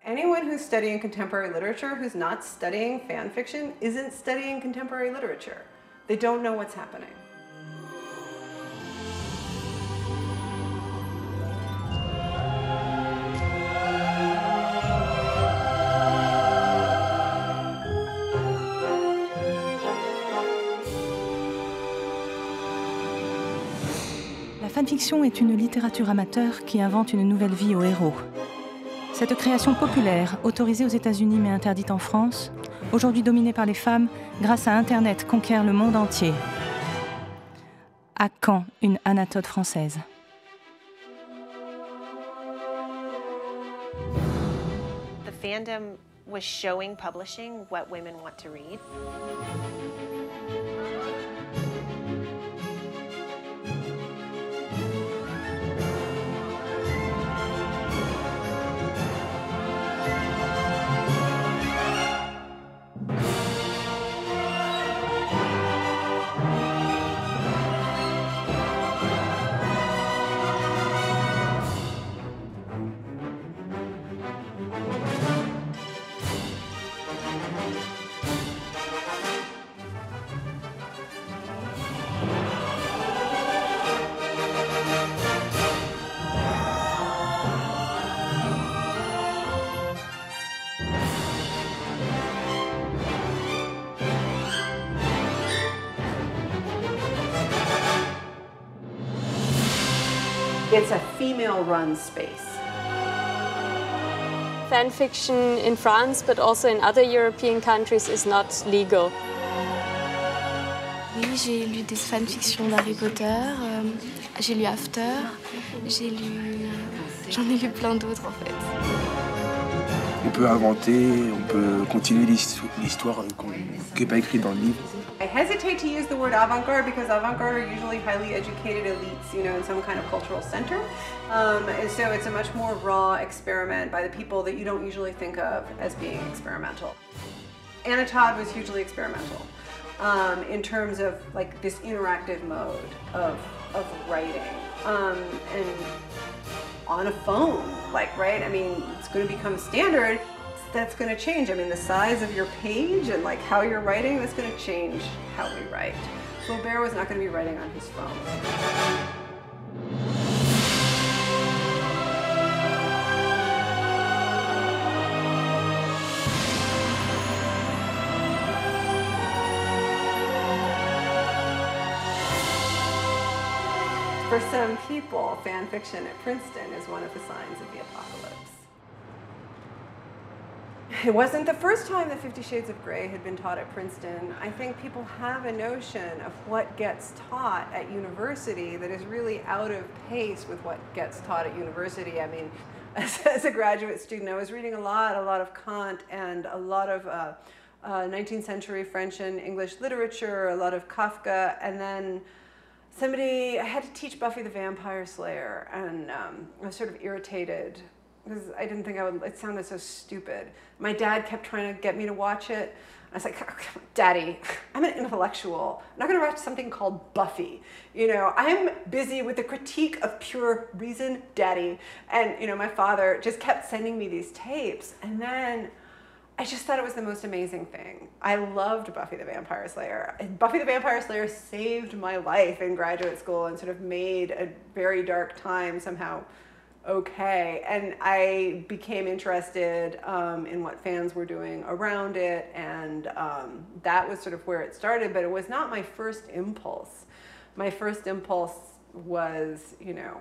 Anyone who's studying contemporary literature who's not studying fan fiction isn't studying contemporary literature. They don't know what's happening. La fanfiction est une littérature amateur qui invente une nouvelle vie aux héros. Cette création populaire, autorisée aux États-Unis mais interdite en France, aujourd'hui dominée par les femmes, grâce à Internet, conquiert le monde entier. À quand une Anatode française? The fandom was showing publishing what women want to read. It's a female-run space. Fan fiction in France, but also in other European countries, is not legal. Oui, j'ai lu des fanfictions d'Harry Potter, j'ai lu After, j'en ai lu plein d'autres en fait. On peut inventer, on peut continuer l'histoire qui n'est pas écrite dans le livre. I hesitate to use the word avant-garde because avant-garde are usually highly educated elites, you know, in some kind of cultural center. And so it's a much more raw experiment by the people that you don't usually think of as being experimental. Anatode was hugely experimental in terms of like this interactive mode of writing and on a phone, like, right? I mean, it's going to become standard. That's going to change. I mean, the size of your page and like how you're writing, that's going to change how we write. Flaubert was not going to be writing on his phone. For some people, fan fiction at Princeton is one of the signs of the apocalypse. It wasn't the first time that 50 Shades of Grey had been taught at Princeton. I think people have a notion of what gets taught at university that is really out of pace with what gets taught at university. I mean, as a graduate student, I was reading a lot of Kant and a lot of 19th century French and English literature, a lot of Kafka, and then I had to teach Buffy the Vampire Slayer, and I was sort of irritated because I didn't think it sounded so stupid. My dad kept trying to get me to watch it. I was like, oh, Daddy, I'm an intellectual. I'm not gonna watch something called Buffy. You know, I'm busy with the critique of pure reason, Daddy. And you know, my father just kept sending me these tapes, and then I just thought it was the most amazing thing. I loved Buffy the Vampire Slayer. Buffy the Vampire Slayer saved my life in graduate school and sort of made a very dark time somehow okay. And I became interested in what fans were doing around it, and that was sort of where it started, but it was not my first impulse. My first impulse was, you know,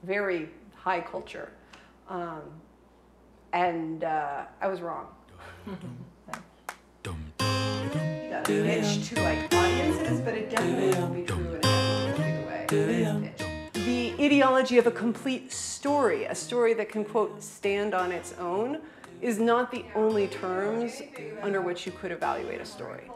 very high culture. And I was wrong. Pitch to like audiences, but it definitely won't be true in every way. It's pitched. The ideology of a complete story, a story that can, quote, stand on its own, is not the only terms under which you could evaluate a story.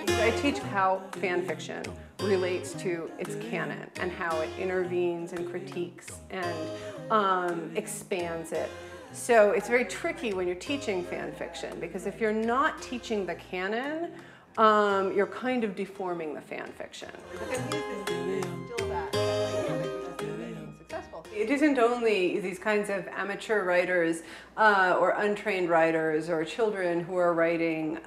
I teach how fan fiction relates to its canon and how it intervenes and critiques and expands it. So it's very tricky when you're teaching fan fiction, because if you're not teaching the canon, you're kind of deforming the fan fiction. Successful. It isn't only these kinds of amateur writers or untrained writers or children who are writing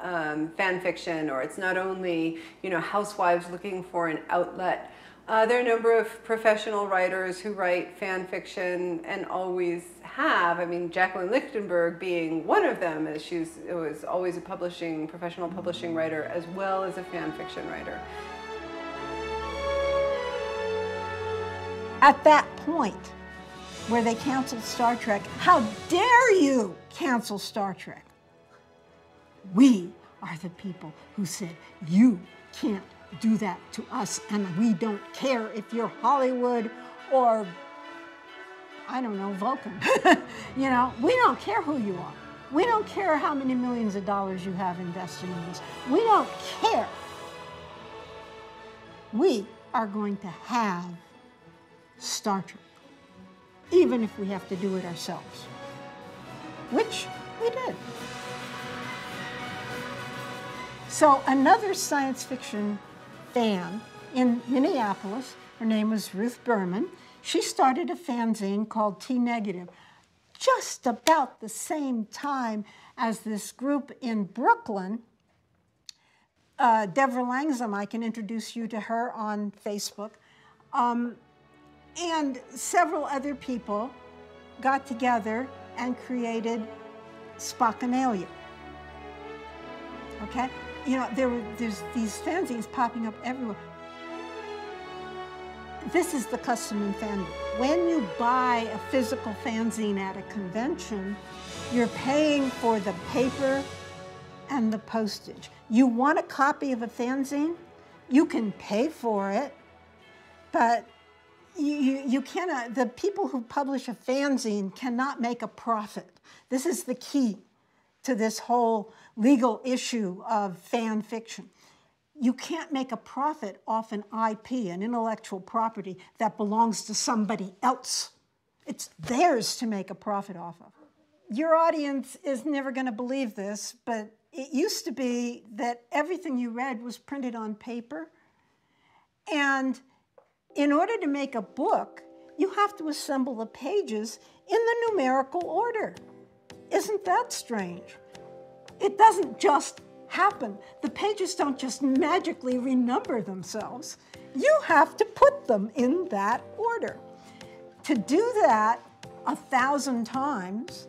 fan fiction, or it's not only, you know, housewives looking for an outlet. There are a number of professional writers who write fan fiction and always have. I mean, Jacqueline Lichtenberg being one of them, as she was always a professional publishing writer as well as a fan fiction writer. At that point where they canceled Star Trek, how dare you cancel Star Trek? We are the people who said, you can't do that to us, and we don't care if you're Hollywood or, I don't know, Vulcan. You know, we don't care who you are. We don't care how many millions of dollars you have invested in this. We don't care. We are going to have Star Trek, even if we have to do it ourselves, which we did. So another science fiction fan in Minneapolis, her name was Ruth Berman, she started a fanzine called T Negative, just about the same time as this group in Brooklyn. Deborah Langzam, I can introduce you to her on Facebook. And several other people got together and created Spockenalia. Okay? You know, there's these fanzines popping up everywhere. This is the custom in fandom. When you buy a physical fanzine at a convention, you're paying for the paper and the postage. You want a copy of a fanzine? You can pay for it, but you cannot, the people who publish a fanzine cannot make a profit. This is the key to this whole legal issue of fan fiction. You can't make a profit off an IP, an intellectual property that belongs to somebody else. It's theirs to make a profit off of. Your audience is never going to believe this, but it used to be that everything you read was printed on paper. And in order to make a book, you have to assemble the pages in the numerical order. Isn't that strange? It doesn't just happen. The pages don't just magically renumber themselves. You have to put them in that order. To do that 1,000 times,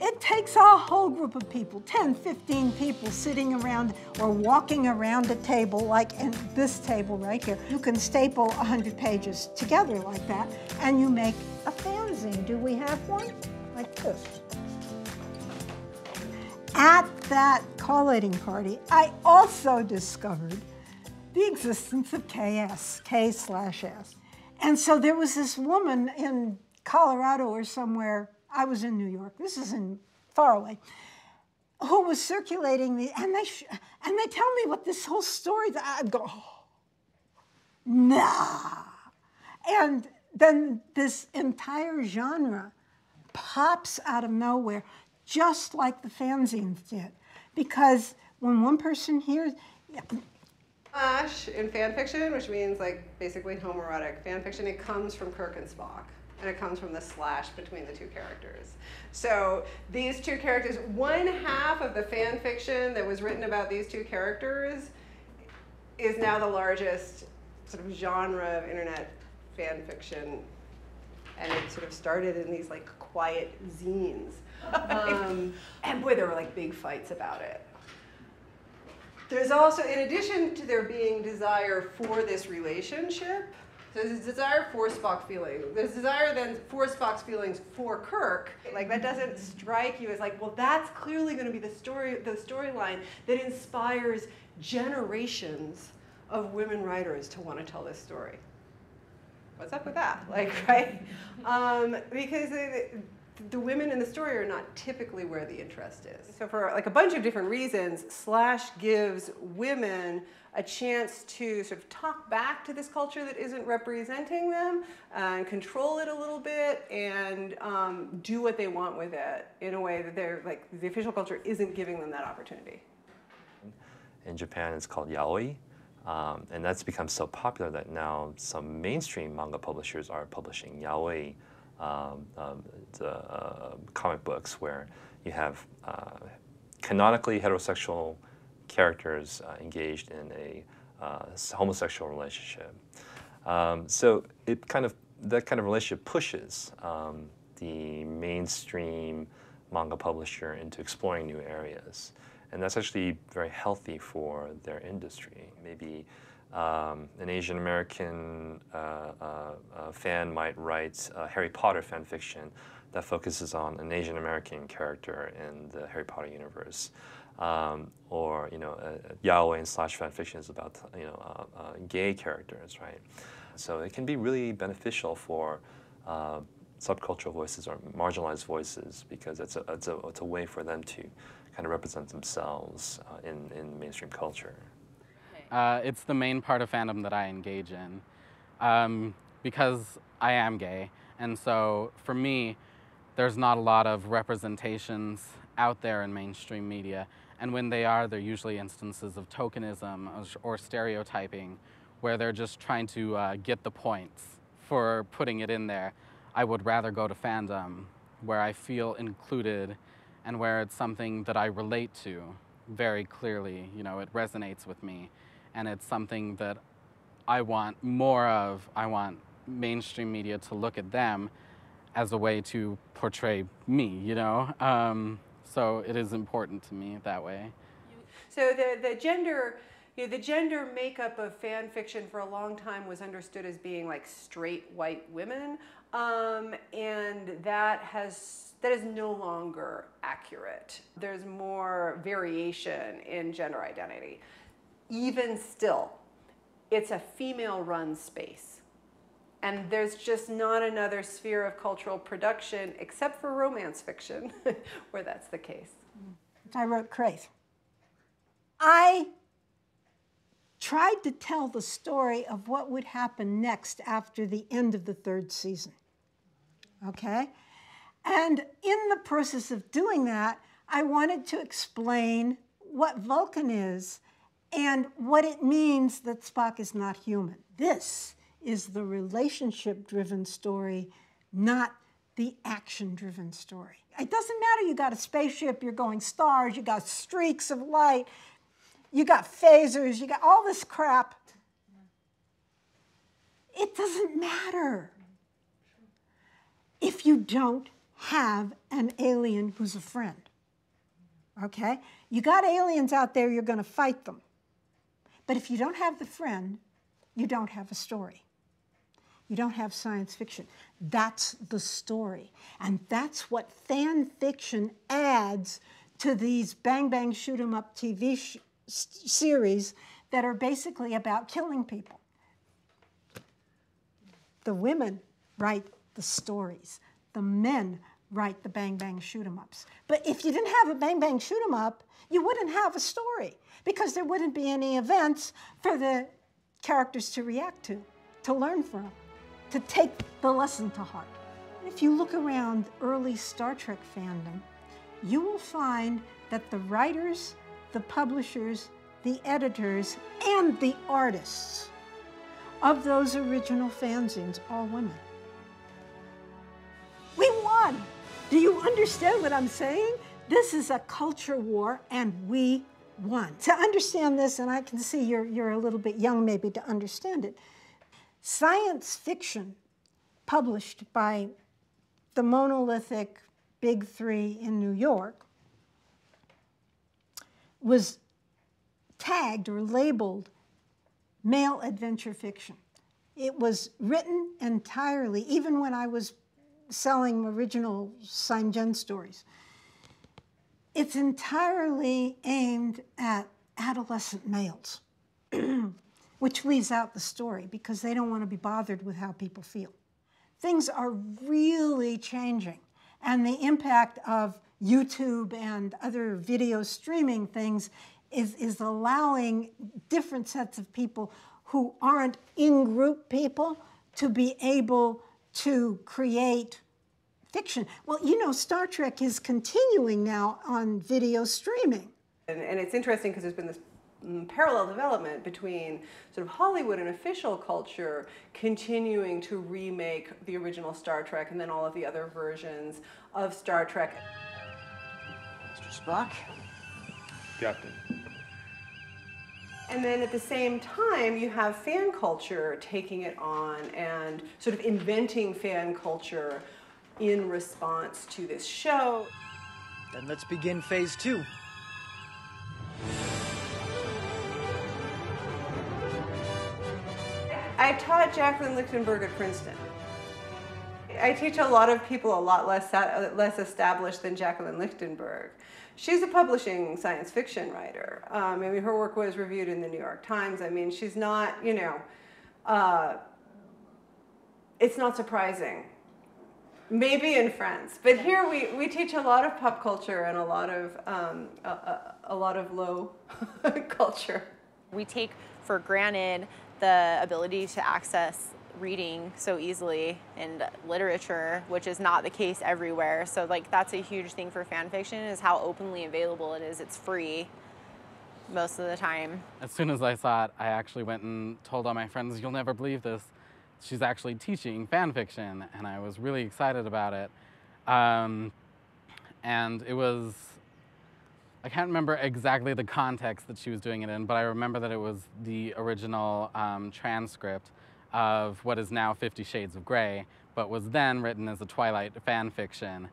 it takes a whole group of people, 10, 15 people sitting around or walking around a table like in this table right here. You can staple 100 pages together like that, and you make a fanzine. Do we have one? Like this. At that collating party, I also discovered the existence of KS, K/S. And so there was this woman in Colorado or somewhere, I was in New York, this is far away, who was circulating and they tell me what this whole story, I'd go, oh, nah. And then this entire genre pops out of nowhere, just like the fanzines did. Because when one person hears, Slash in fan fiction, which means like basically homoerotic fan fiction, it comes from Kirk and Spock. And it comes from the slash between the two characters. So these two characters, one half of the fan fiction that was written about these two characters is now the largest sort of genre of internet fan fiction. And it sort of started in these like quiet zines. And boy, there were like big fights about it. There's also, in addition to there being desire for this relationship, so there's desire for Spock feeling. There's desire then for Spock's feelings for Kirk. Like that doesn't strike you as like, well, that's clearly going to be the storyline that inspires generations of women writers to want to tell this story. What's up with that? Like, right? Because the women in the story are not typically where the interest is. So for like a bunch of different reasons, Slash gives women a chance to sort of talk back to this culture that isn't representing them, and control it a little bit, and do what they want with it in a way that they're like the official culture isn't giving them that opportunity. In Japan, it's called yaoi. And that's become so popular that now some mainstream manga publishers are publishing yaoi comic books where you have canonically heterosexual characters engaged in a homosexual relationship. So that kind of relationship pushes the mainstream manga publisher into exploring new areas. And that's actually very healthy for their industry. Maybe an Asian American fan might write a Harry Potter fan fiction that focuses on an Asian American character in the Harry Potter universe. Or yaoi and slash fan fiction is about gay characters, right? So it can be really beneficial for subcultural voices or marginalized voices because it's a way for them to kind of represent themselves in mainstream culture. It's the main part of fandom that I engage in because I am gay, and so for me, there's not a lot of representations out there in mainstream media, and when they are, they're usually instances of tokenism or stereotyping, where they're just trying to get the points for putting it in there. I would rather go to fandom where I feel included and where it's something that I relate to very clearly. It resonates with me, and it's something that I want more of. I want mainstream media to look at them as a way to portray me, So it is important to me that way. So the gender makeup of fan fiction for a long time was understood as being like straight white women, and that is no longer accurate. There's more variation in gender identity. Even still, it's a female-run space, and there's just not another sphere of cultural production except for romance fiction where that's the case. I wrote Crave. I tried to tell the story of what would happen next after the end of the third season, okay? And in the process of doing that, I wanted to explain what Vulcan is and what it means that Spock is not human. This is the relationship-driven story, not the action-driven story. It doesn't matter, you got a spaceship, you're going stars, you got streaks of light, you got phasers, you got all this crap. It doesn't matter if you don't have an alien who's a friend, okay? You got aliens out there, you're gonna fight them. But if you don't have the friend, you don't have a story. You don't have science fiction. That's the story. And that's what fan fiction adds to these bang bang shoot 'em up TV series that are basically about killing people. The women write the stories. The men write the bang bang shoot 'em ups. But if you didn't have a bang bang shoot 'em up, you wouldn't have a story because there wouldn't be any events for the characters to react to learn from, to take the lesson to heart. If you look around early Star Trek fandom, you will find that the writers, the publishers, the editors, and the artists of those original fanzines are women. We won! Do you understand what I'm saying? This is a culture war, and we won. To understand this, and I can see you're a little bit young maybe to understand it, science fiction published by the monolithic Big Three in New York was tagged or labeled male adventure fiction. It was written entirely, even when I was selling original Simon stories, it's entirely aimed at adolescent males, which leaves out the story because they don't want to be bothered with how people feel. Things are really changing, and the impact of YouTube and other video streaming things is allowing different sets of people who aren't in-group people to be able to create fiction. Well, you know, Star Trek is continuing now on video streaming. And it's interesting because there's been this parallel development between sort of Hollywood and official culture continuing to remake the original Star Trek and then all of the other versions of Star Trek. Mr. Spock? Captain. And then at the same time, you have fan culture taking it on and sort of inventing fan culture in response to this show. Then let's begin phase 2. I taught Jacqueline Lichtenberg at Princeton. I teach a lot of people a lot less established than Jacqueline Lichtenberg. She's a publishing science fiction writer. I mean, her work was reviewed in the New York Times. I mean, she's not, you know, it's not surprising. Maybe in Friends, but here we teach a lot of pop culture and a lot of low culture. We take for granted the ability to access reading so easily and literature, which is not the case everywhere. So like that's a huge thing for fan fiction, is how openly available it is. It's free most of the time. As soon as I saw it, I actually went and told all my friends, "You'll never believe this. She's actually teaching fan fiction," and I was really excited about it. And it was, I can't remember exactly the context that she was doing it in, but I remember that it was the original transcript of what is now 50 Shades of Grey, but was then written as a Twilight fan fiction,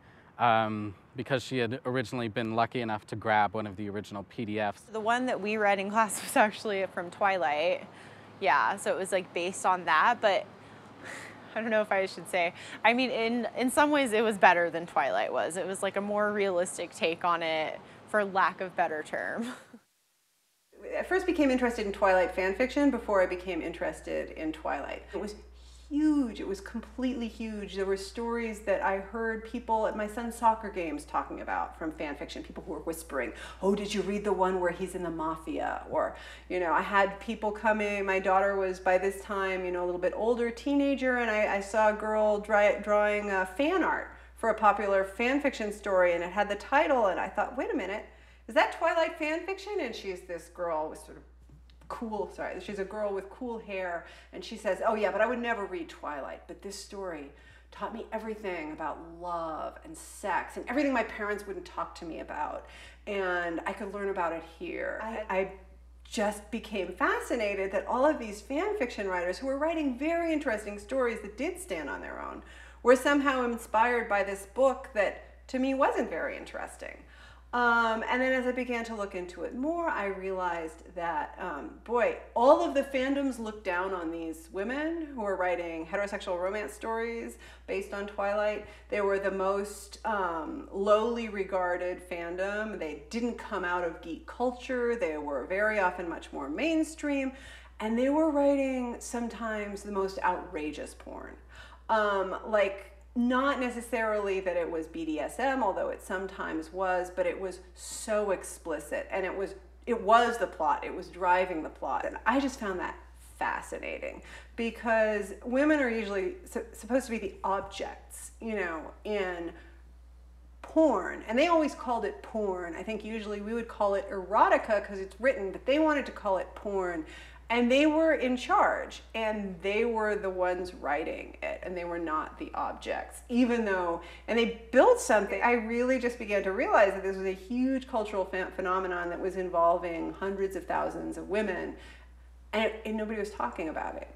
because she had originally been lucky enough to grab one of the original PDFs. The one that we read in class was actually from Twilight. Yeah, so it was like based on that, but I don't know if I should say. I mean, in some ways it was better than Twilight was. It was like a more realistic take on it, for lack of better term. I first became interested in Twilight fan fiction before I became interested in Twilight. It was huge. It was completely huge. There were stories that I heard people at my son's soccer games talking about from fan fiction, people who were whispering, "Oh, did you read the one where he's in the mafia?" Or, you know, I had people come in. My daughter was by this time, you know, a little bit older, teenager, and I saw a girl drawing fan art for a popular fan fiction story, and it had the title, and I thought, wait a minute, is that Twilight fan fiction? And she's this girl with sort of cool, she's a girl with cool hair, and she says, "Oh yeah, but I would never read Twilight, but this story taught me everything about love and sex and everything my parents wouldn't talk to me about, and I could learn about it here." I just became fascinated that all of these fan fiction writers who were writing very interesting stories that did stand on their own were somehow inspired by this book that to me wasn't very interesting. And then as I began to look into it more, I realized that, boy, all of the fandoms looked down on these women who were writing heterosexual romance stories based on Twilight. They were the most lowly regarded fandom. They didn't come out of geek culture. They were very often much more mainstream. And they were writing sometimes the most outrageous porn. Like, not necessarily that it was BDSM, although it sometimes was, but it was so explicit, and it was the plot, it was driving the plot. And I just found that fascinating, because women are usually supposed to be the objects, you know, in porn, and they always called it porn. I think usually we would call it erotica because it's written, but they wanted to call it porn. And they were in charge, and they were the ones writing it, and they were not the objects, even though, and they built something. I really just began to realize that this was a huge cultural phenomenon that was involving hundreds of thousands of women, and nobody was talking about it.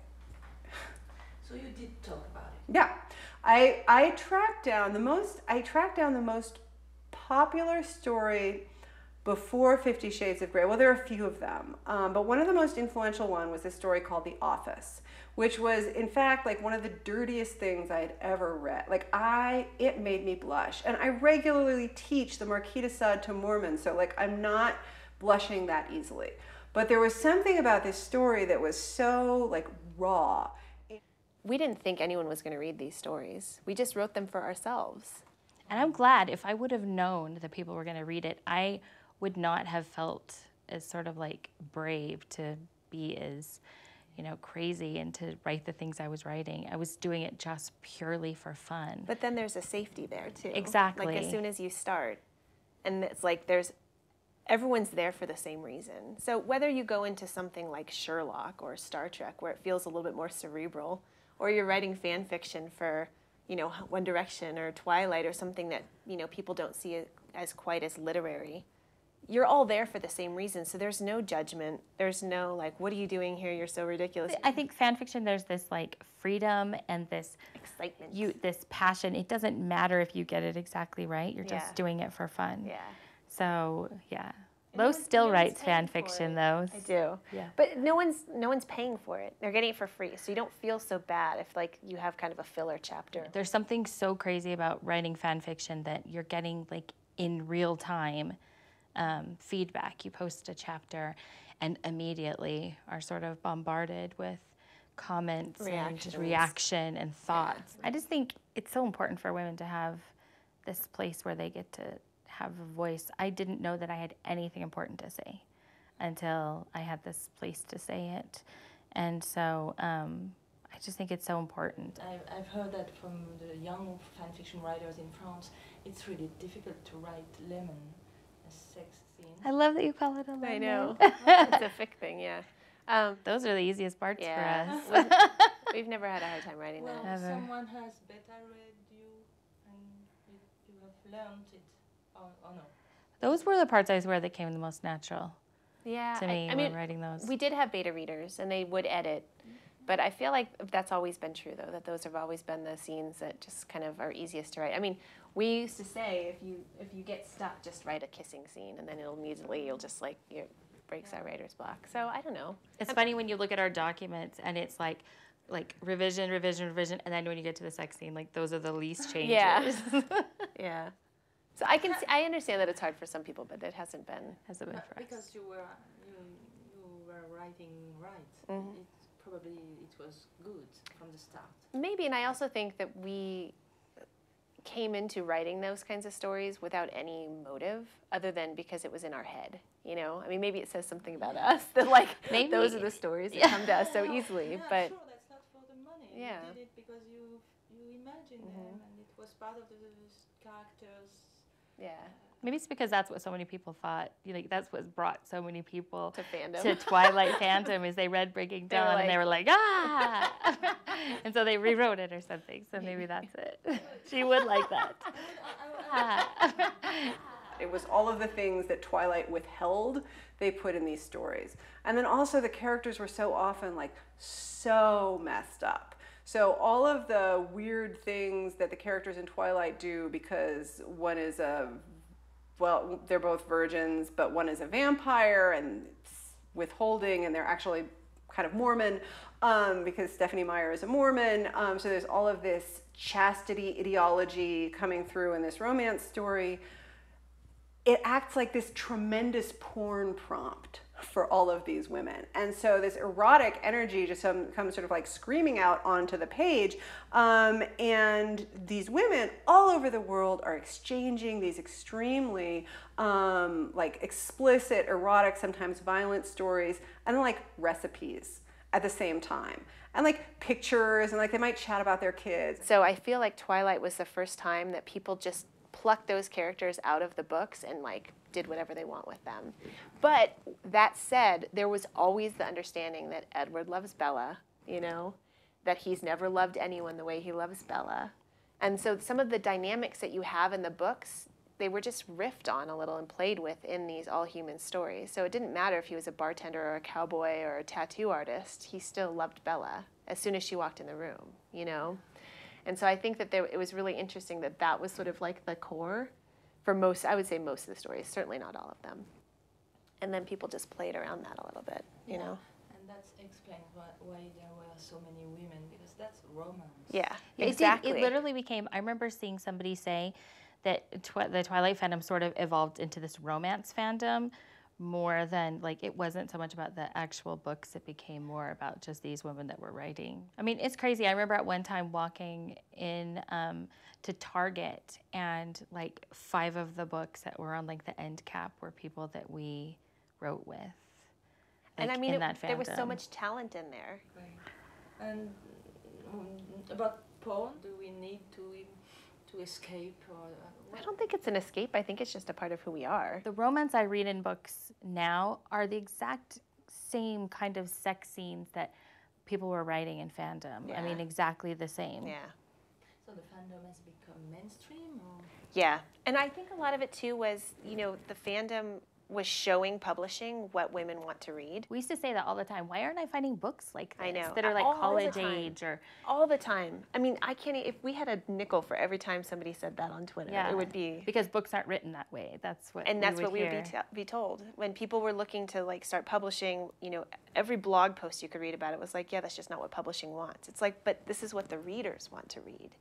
So you did talk about it? Yeah. I tracked down the most popular story before 50 Shades of Grey. Well, there are a few of them, but one of the most influential one was a story called The Office, which was, in fact, like one of the dirtiest things I had ever read. Like, it made me blush. And I regularly teach the Marquis de Sade to Mormons, so like I'm not blushing that easily. But there was something about this story that was so like raw. We didn't think anyone was going to read these stories. We just wrote them for ourselves. And I'm glad. If I would have known that people were going to read it, I would not have felt as sort of like brave to be as, you know, crazy and to write the things I was writing. I was doing it just purely for fun. But then there's a safety there too. Exactly. Like as soon as you start, and it's like there's everyone's there for the same reason. So whether you go into something like Sherlock or Star Trek, where it feels a little bit more cerebral, or you're writing fan fiction for, you know, One Direction or Twilight or something that, you know, people don't see as quite as literary, you're all there for the same reason. So there's no judgment. There's no like, what are you doing here? You're so ridiculous. I think fan fiction, there's this like freedom and this excitement, this passion. It doesn't matter if you get it exactly right. You're just doing it for fun. Yeah. So yeah. Lo still writes fan fiction though. I do. Yeah. But no one's paying for it. They're getting it for free. So you don't feel so bad if like you have kind of a filler chapter. There's something so crazy about writing fan fiction that you're getting like in real time feedback. You post a chapter and immediately are sort of bombarded with comments and just reaction and thoughts. I just think it's so important for women to have this place where they get to have a voice. I didn't know that I had anything important to say until I had this place to say it. And so I just think it's so important. I've heard that from the young fan fiction writers in France, it's really difficult to write lemon, a sex scene. I love that you call it a lemon. I know. It's a fic thing, yeah. Those are the easiest parts for us. We've never had a hard time writing that. Well, someone has beta read you and you have learned it, or no? Those were the parts I swear that came the most natural. Yeah, to me I mean, when writing those. We did have beta readers, and they would edit. But I feel like that's always been true, though, that those have always been the scenes that just kind of are easiest to write. I mean, we used to say, if you get stuck, just write a kissing scene, and then you'll just like, it breaks our writer's block. So I don't know. It's funny when you look at our documents, and it's like revision, revision, revision, and then when you get to the sex scene, like those are the least changes. Yeah. Yeah. So I understand that it's hard for some people, but it hasn't been for us. Because you were writing right. Probably it was good from the start. Maybe, and I also think that we came into writing those kinds of stories without any motive other than because it was in our head, you know? I mean, maybe it says something about us that, like, maybe those are the stories that come to us so easily. Yeah, but sure, that's not for the money. Yeah. You did it because you imagined them, and it was part of the characters. Yeah. Maybe it's because that's what so many people thought. That's what brought so many people to fandom. To Twilight fandom is they read Breaking Dawn and they were like, ah! And so they rewrote it or something. So maybe that's it. She would like that. It was all of the things that Twilight withheld, they put in these stories. And then also the characters were so often like so messed up. So all of the weird things that the characters in Twilight do, because one is they're both virgins, but one is a vampire and withholding, and they're actually kind of Mormon because Stephenie Meyer is a Mormon. So there's all of this chastity ideology coming through in this romance story. It acts like this tremendous porn prompt for all of these women. And so this erotic energy just comes sort of like screaming out onto the page. And these women all over the world are exchanging these extremely like explicit, erotic, sometimes violent stories, and then like recipes at the same time. And like pictures, and like they might chat about their kids. So I feel like Twilight was the first time that people just plucked those characters out of the books and like did whatever they want with them. But that said, there was always the understanding that Edward loves Bella, you know, that he's never loved anyone the way he loves Bella. And so some of the dynamics that you have in the books, they were just riffed on a little and played with in these all-human stories. So it didn't matter if he was a bartender or a cowboy or a tattoo artist, he still loved Bella as soon as she walked in the room, you know? And so I think that it was really interesting that that was sort of like the core for most, I would say most of the stories, certainly not all of them. And then people just played around that a little bit, you know? And that explains why there were so many women, because that's romance. Yeah, exactly. It literally became, I remember seeing somebody say that the Twilight fandom sort of evolved into this romance fandom more than, like, it wasn't so much about the actual books, it became more about just these women that were writing. I mean, it's crazy. I remember at one time walking in to Target, and like 5 of the books that were on like the end cap were people that we wrote with. Like, and I mean, there was so much talent in there. Right. And about porn, do we need to to escape? Or I don't think it's an escape. I think it's just a part of who we are. The romance I read in books now are the exact same kind of sex scenes that people were writing in fandom. Yeah. I mean, exactly the same. Yeah. So the fandom has become mainstream? Or? Yeah, and I think a lot of it too was, you know, the fandom was showing publishing what women want to read. We used to say that all the time. Why aren't I finding books like this I know. that are like All the college time. age or all the time? I mean, I can't. If we had a nickel for every time somebody said that on Twitter, yeah, it would be because books aren't written that way. That's what. And that's what we hear. would be told when people were looking to like start publishing. You know, every blog post you could read about it was like, yeah, that's just not what publishing wants. It's like, but this is what the readers want to read.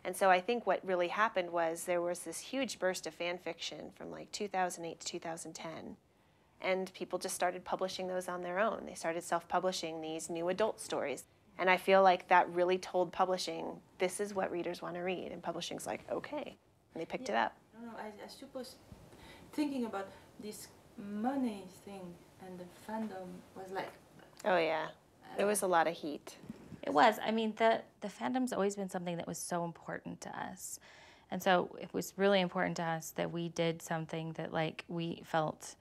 And so I think what really happened was there was this huge burst of fan fiction from like 2008 to 2010. And people just started publishing those on their own. They started self-publishing these new adult stories. And I feel like that really told publishing, this is what readers want to read. And publishing's like, okay. And they picked it up. No, I suppose thinking about this money thing and the fandom was like... Oh, yeah. There was a lot of heat. It was. I mean, the fandom's always been something that was so important to us. And so it was really important to us that we did something that, like, we felt...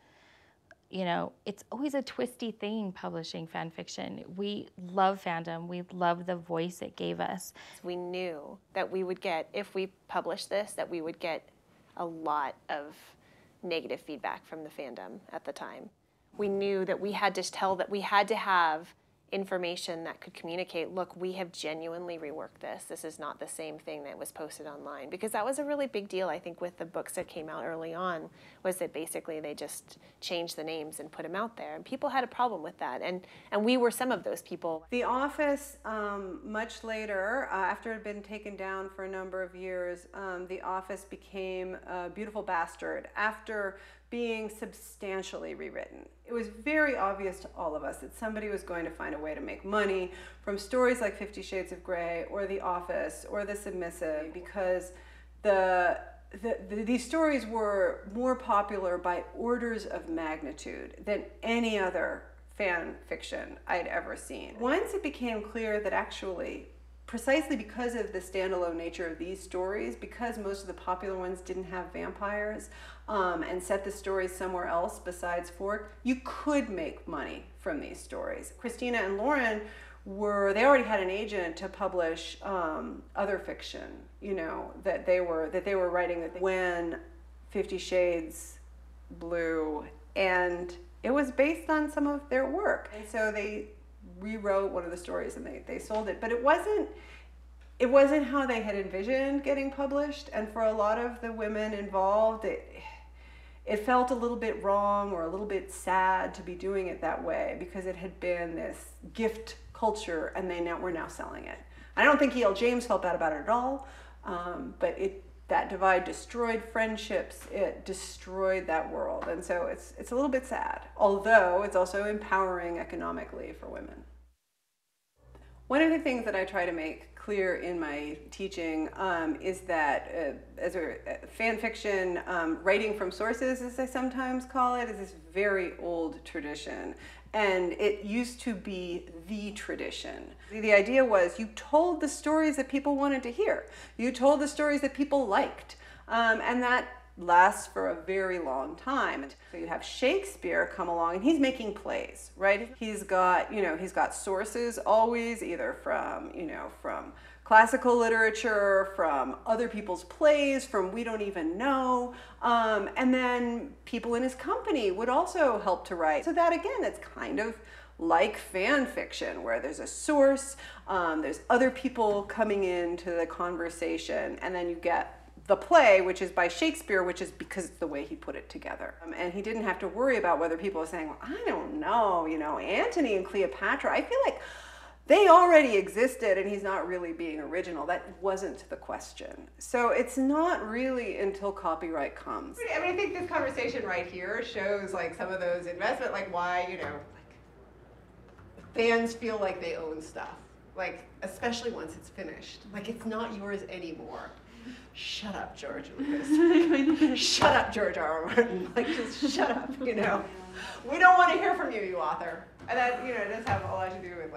You know, it's always a twisty thing publishing fan fiction. We love fandom. We love the voice it gave us. We knew that we would get, if we published this, that we would get a lot of negative feedback from the fandom at the time. We knew that we had to have information that could communicate, look, we have genuinely reworked this. This is not the same thing that was posted online. Because that was a really big deal, I think, with the books that came out early on, was that basically they just changed the names and put them out there. And people had a problem with that. And we were some of those people. The Office, much later, after it had been taken down for a number of years, The Office became a beautiful bastard after being substantially rewritten. It was very obvious to all of us that somebody was going to find a way to make money from stories like 50 Shades of Grey or The Office or The Submissive, because these stories were more popular by orders of magnitude than any other fan fiction I'd ever seen. Once it became clear that actually, precisely because of the standalone nature of these stories, because most of the popular ones didn't have vampires and set the stories somewhere else besides Fork, you could make money from these stories. Christina and Lauren they already had an agent to publish other fiction, you know, that they were writing when 50 Shades blew, and it was based on some of their work. And so they rewrote one of the stories and they sold it, but it wasn't how they had envisioned getting published. And for a lot of the women involved, it felt a little bit wrong or a little bit sad to be doing it that way, because it had been this gift culture and they were now selling it. I don't think E.L. James felt bad about it at all, but that divide destroyed friendships, it destroyed that world. And so it's a little bit sad, although it's also empowering economically for women. One of the things that I try to make clear in my teaching is that as a fan fiction, writing from sources, as I sometimes call it, is this very old tradition. And it used to be the tradition. The idea was you told the stories that people wanted to hear. You told the stories that people liked. And that lasts for a very long time. So you have Shakespeare come along and he's making plays, right? He's got sources always, either from classical literature, from other people's plays, from we don't even know. And then people in his company would also help to write. So that again, it's kind of like fan fiction, where there's a source, there's other people coming into the conversation, and then you get the play, which is by Shakespeare, which is because it's the way he put it together. And he didn't have to worry about whether people were saying, well, I don't know, Antony and Cleopatra, I feel like they already existed and he's not really being original. That wasn't the question. So it's not really until copyright comes. I mean, I think this conversation right here shows like some of those investment, like why, fans feel like they own stuff. Like, especially once it's finished. Like, it's not yours anymore. Shut up, George Lucas. Shut up, George R. R. Martin. Like, just shut up, We don't want to hear from you, you author. And that, it does have a lot to do with,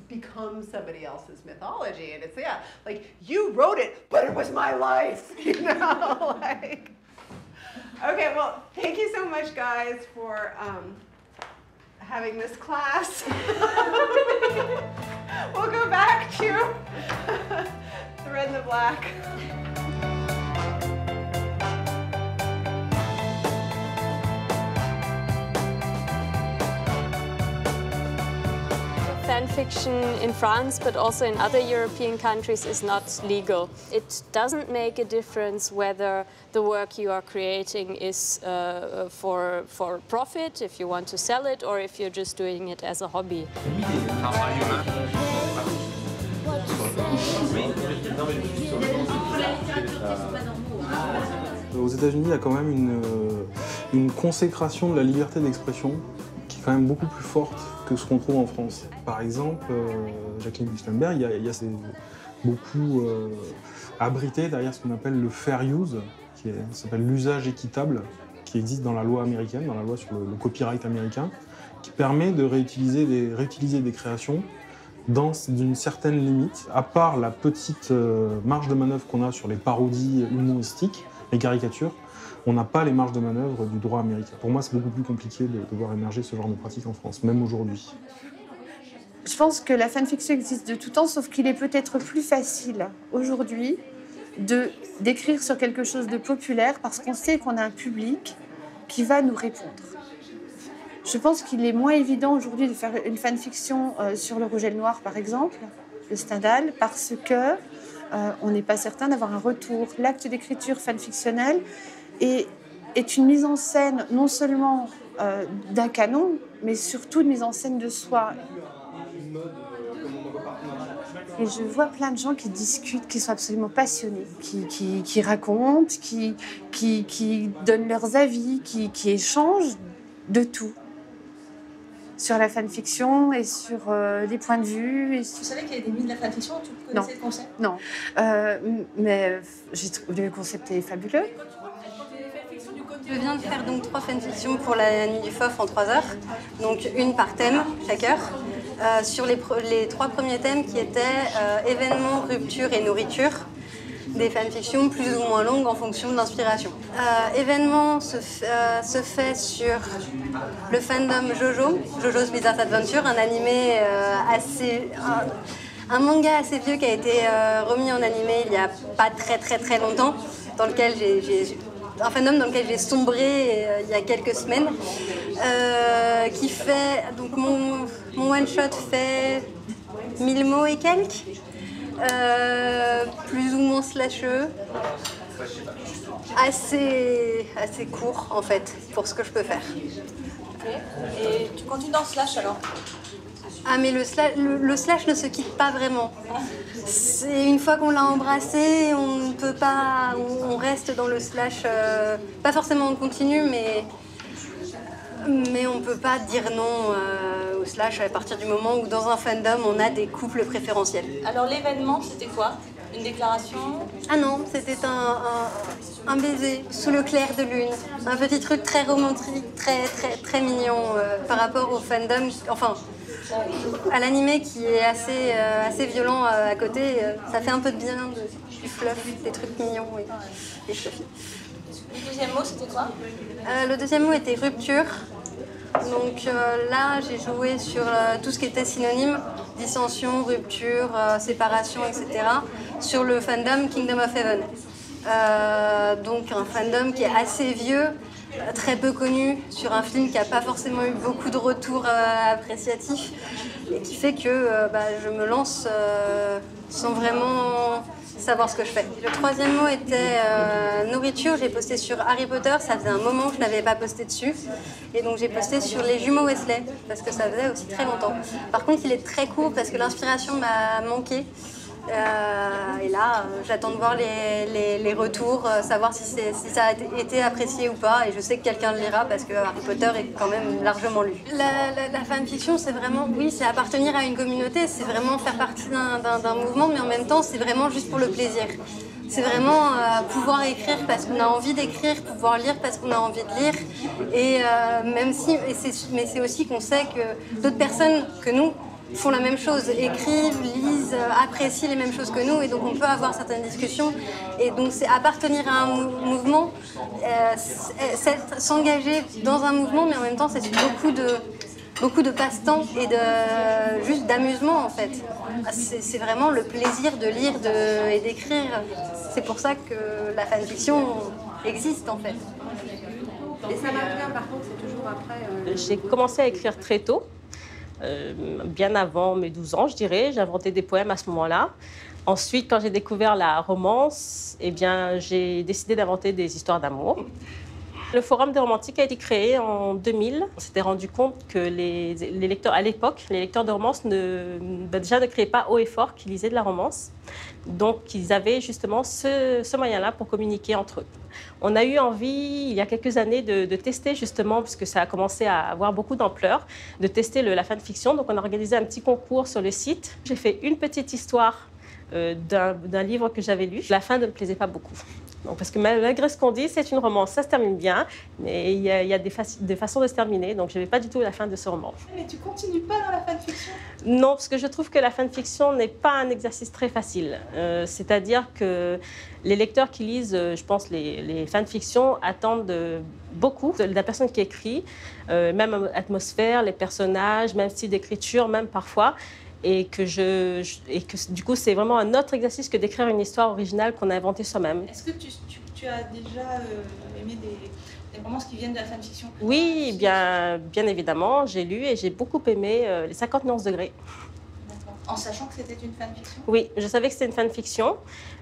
becomes somebody else's mythology, and it's like you wrote it, but it was my life, you know, like. Okay, well, thank you so much, guys, for having this class. We'll go back to Thread in the Black. Fan fiction in France, but also in other European countries, is not legal. It doesn't make a difference whether the work you are creating is for profit, if you want to sell it, or if you're just doing it as a hobby. Aux États-Unis, il y a quand même une consécration de la liberté d'expression qui est quand même beaucoup plus forte que ce qu'on trouve en France. Par exemple, Jacqueline Lichtenberg, il y a beaucoup abrité derrière ce qu'on appelle le fair use, qui s'appelle l'usage équitable, qui existe dans la loi américaine, dans la loi sur le copyright américain, qui permet de réutiliser des créations dans une certaine limite, à part la petite marge de manœuvre qu'on a sur les parodies humoristiques, les caricatures. On n'a pas les marges de manœuvre du droit américain. Pour moi, c'est beaucoup plus compliqué de voir émerger ce genre de pratique en France, même aujourd'hui. Je pense que la fanfiction existe de tout temps, sauf qu'il est peut-être plus facile aujourd'hui d'écrire sur quelque chose de populaire parce qu'on sait qu'on a un public qui va nous répondre. Je pense qu'il est moins évident aujourd'hui de faire une fanfiction sur le Rouge et le Noir, par exemple, de Stendhal, parce que on n'est pas certain d'avoir un retour. L'acte d'écriture fanfictionnelle est une mise en scène non seulement d'un canon, mais surtout une mise en scène de soi. Et je vois plein de gens qui discutent, qui sont absolument passionnés, qui racontent, qui donnent leurs avis, qui échangent de tout sur la fanfiction et sur les points de vue. Et Tu savais qu'il y avait des mythes de la fanfiction? Tu connaissais le concept? Non, mais j'ai trouvé le concept est fabuleux. Je viens de faire donc 3 fanfictions pour la Nuit du FOF en 3 heures, donc une par thème chaque heure, sur les 3 premiers thèmes qui étaient événements, rupture et nourriture, des fanfictions plus ou moins longues en fonction de l'inspiration. Événements se fait sur le fandom Jojo's Bizarre Adventure, un animé un manga assez vieux qui a été remis en animé il n'y a pas très longtemps, dans lequel un fandom dans lequel j'ai sombré il y a quelques semaines, qui fait, donc mon one-shot fait 1000 mots et quelques, plus ou moins slasheux, assez court en fait, pour ce que je peux faire. Okay. Et tu continues dans slash alors? Ah mais le slash ne se quitte pas vraiment. C'est une fois qu'on l'a embrassé, on ne peut pas, on reste dans le slash, pas forcément en continu, mais on ne peut pas dire non au slash à partir du moment où dans un fandom on a des couples préférentiels. Alors l'événement c'était quoi? Une déclaration? Ah non, c'était un baiser sous le clair de lune, un petit truc très romantique, très mignon par rapport au fandom, enfin à l'animé qui est assez violent à côté, ça fait un peu de bien, du fluff, des trucs mignons et fluffy. Le deuxième mot c'était quoi? Le deuxième mot était rupture. Donc là j'ai joué sur tout ce qui était synonyme, dissension, rupture, séparation, etc. sur le fandom Kingdom of Heaven. Donc un fandom qui est assez vieux, très peu connu, sur un film qui n'a pas forcément eu beaucoup de retours appréciatifs et qui fait que je me lance sans vraiment savoir ce que je fais. Le troisième mot était nourriture. J'ai posté sur Harry Potter, ça faisait un moment que je n'avais pas posté dessus. Et donc j'ai posté sur les jumeaux Weasley, parce que ça faisait aussi très longtemps. Par contre, il est très court parce que l'inspiration m'a manqué. Et là, j'attends de voir les retours, savoir si ça a été apprécié ou pas. Et je sais que quelqu'un le lira parce que Harry Potter est quand même largement lu. La fanfiction, c'est vraiment, oui, c'est appartenir à une communauté, c'est vraiment faire partie d'un mouvement, mais en même temps, c'est vraiment juste pour le plaisir. C'est vraiment pouvoir écrire parce qu'on a envie d'écrire, pouvoir lire parce qu'on a envie de lire. Et mais c'est aussi qu'on sait que d'autres personnes que nous font la même chose, écrivent, lisent, apprécient les mêmes choses que nous, et donc on peut avoir certaines discussions. Et donc c'est appartenir à un mouvement, s'engager dans un mouvement, mais en même temps c'est beaucoup de passe-temps et juste d'amusement en fait. C'est vraiment le plaisir de lire et d'écrire. C'est pour ça que la fanfiction existe en fait. Et ça marche bien, par contre, c'est toujours après... J'ai commencé à écrire très tôt, bien avant mes 12 ans, je dirais. J'ai inventé des poèmes à ce moment-là. Ensuite, quand j'ai découvert la romance, eh bien, j'ai décidé d'inventer des histoires d'amour. Le Forum des romantiques a été créé en 2000. On s'était rendu compte que les lecteurs, à l'époque, les lecteurs de romance déjà ne criaient pas haut et fort qu'ils lisaient de la romance. Donc, ils avaient justement ce moyen-là pour communiquer entre eux. On a eu envie, il y a quelques années, de tester justement, puisque ça a commencé à avoir beaucoup d'ampleur, de tester la fanfiction. Donc, on a organisé un petit concours sur le site. J'ai fait une petite histoire d'un livre que j'avais lu. La fin ne me plaisait pas beaucoup. Donc, parce que malgré ce qu'on dit, c'est une romance, ça se termine bien, mais il y a des façons de se terminer, donc je n'avais pas du tout la fin de ce roman. Mais tu continues pas dans la fanfiction? Non, parce que je trouve que la fanfiction n'est pas un exercice très facile. C'est-à-dire que les lecteurs qui lisent, je pense, les fanfictions attendent beaucoup de la personne qui écrit, même atmosphère, les personnages, même style d'écriture, même parfois. Et que du coup, c'est vraiment un autre exercice que d'écrire une histoire originale qu'on a inventée soi-même. Est-ce que tu as déjà aimé des romances qui viennent de la fanfiction? Oui, bien évidemment. J'ai lu et j'ai beaucoup aimé les 50 nuances de Grey. En sachant que c'était une fanfiction? Oui, je savais que c'était une fanfiction,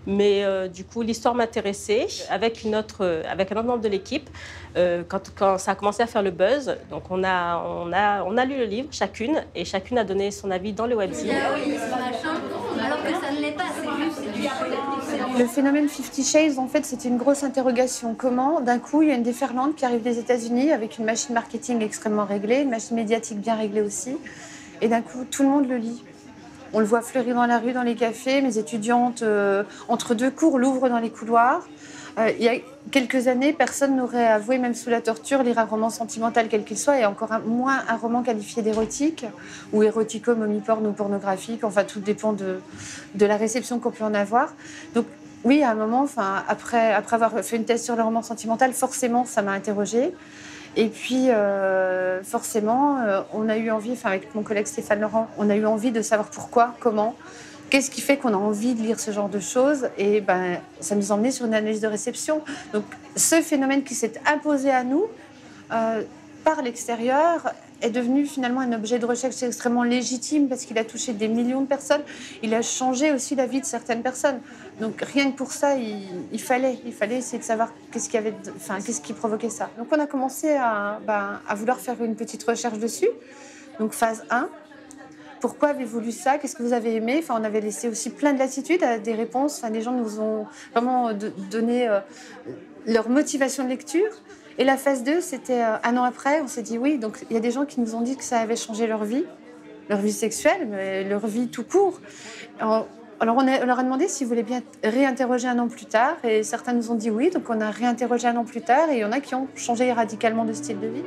mais du coup, l'histoire m'intéressait. Avec un autre membre de l'équipe, quand ça a commencé à faire le buzz, donc on a lu le livre, chacune, et chacune a donné son avis dans le webzine. Oui, c'est machin, alors que ça ne l'est pas, c'est du Le phénomène 50 Shades, en fait, c'était une grosse interrogation. Comment, d'un coup, il y a une déferlante qui arrive des États-Unis avec une machine marketing extrêmement réglée, une machine médiatique bien réglée aussi, et d'un coup, tout le monde le lit. On le voit fleurir dans la rue, dans les cafés. Mes étudiantes, entre deux cours, l'ouvrent dans les couloirs. Il y a quelques années, personne n'aurait avoué, même sous la torture, lire un roman sentimental quel qu'il soit, et encore moins un roman qualifié d'érotique, ou érotico, homiporn ou pornographique. Enfin, tout dépend de la réception qu'on peut en avoir. Donc, oui, à un moment, après avoir fait une thèse sur le roman sentimental, forcément, ça m'a interrogée. Et puis, forcément, on a eu envie, avec mon collègue Stéphane Laurent, on a eu envie de savoir pourquoi, comment, qu'est-ce qui fait qu'on a envie de lire ce genre de choses. Et ça nous a emmené sur une analyse de réception. Donc, ce phénomène qui s'est imposé à nous par l'extérieur est devenu finalement un objet de recherche extrêmement légitime parce qu'il a touché des millions de personnes. Il a changé aussi la vie de certaines personnes. Donc rien que pour ça, il fallait essayer de savoir qu'est-ce qui provoquait ça. Donc on a commencé à vouloir faire une petite recherche dessus. Donc phase 1. Pourquoi avez-vous lu ça? Qu'est-ce que vous avez aimé? On avait laissé aussi plein de latitude à des réponses. Les gens nous ont vraiment donné leur motivation de lecture. Et la phase 2, c'était un an après, on s'est dit oui. Donc il y a des gens qui nous ont dit que ça avait changé leur vie sexuelle, mais leur vie tout court. Alors on leur a demandé s'ils voulaient bien réinterroger un an plus tard. Et certains nous ont dit oui, donc on a réinterrogé un an plus tard. Et il y en a qui ont changé radicalement de style de vie.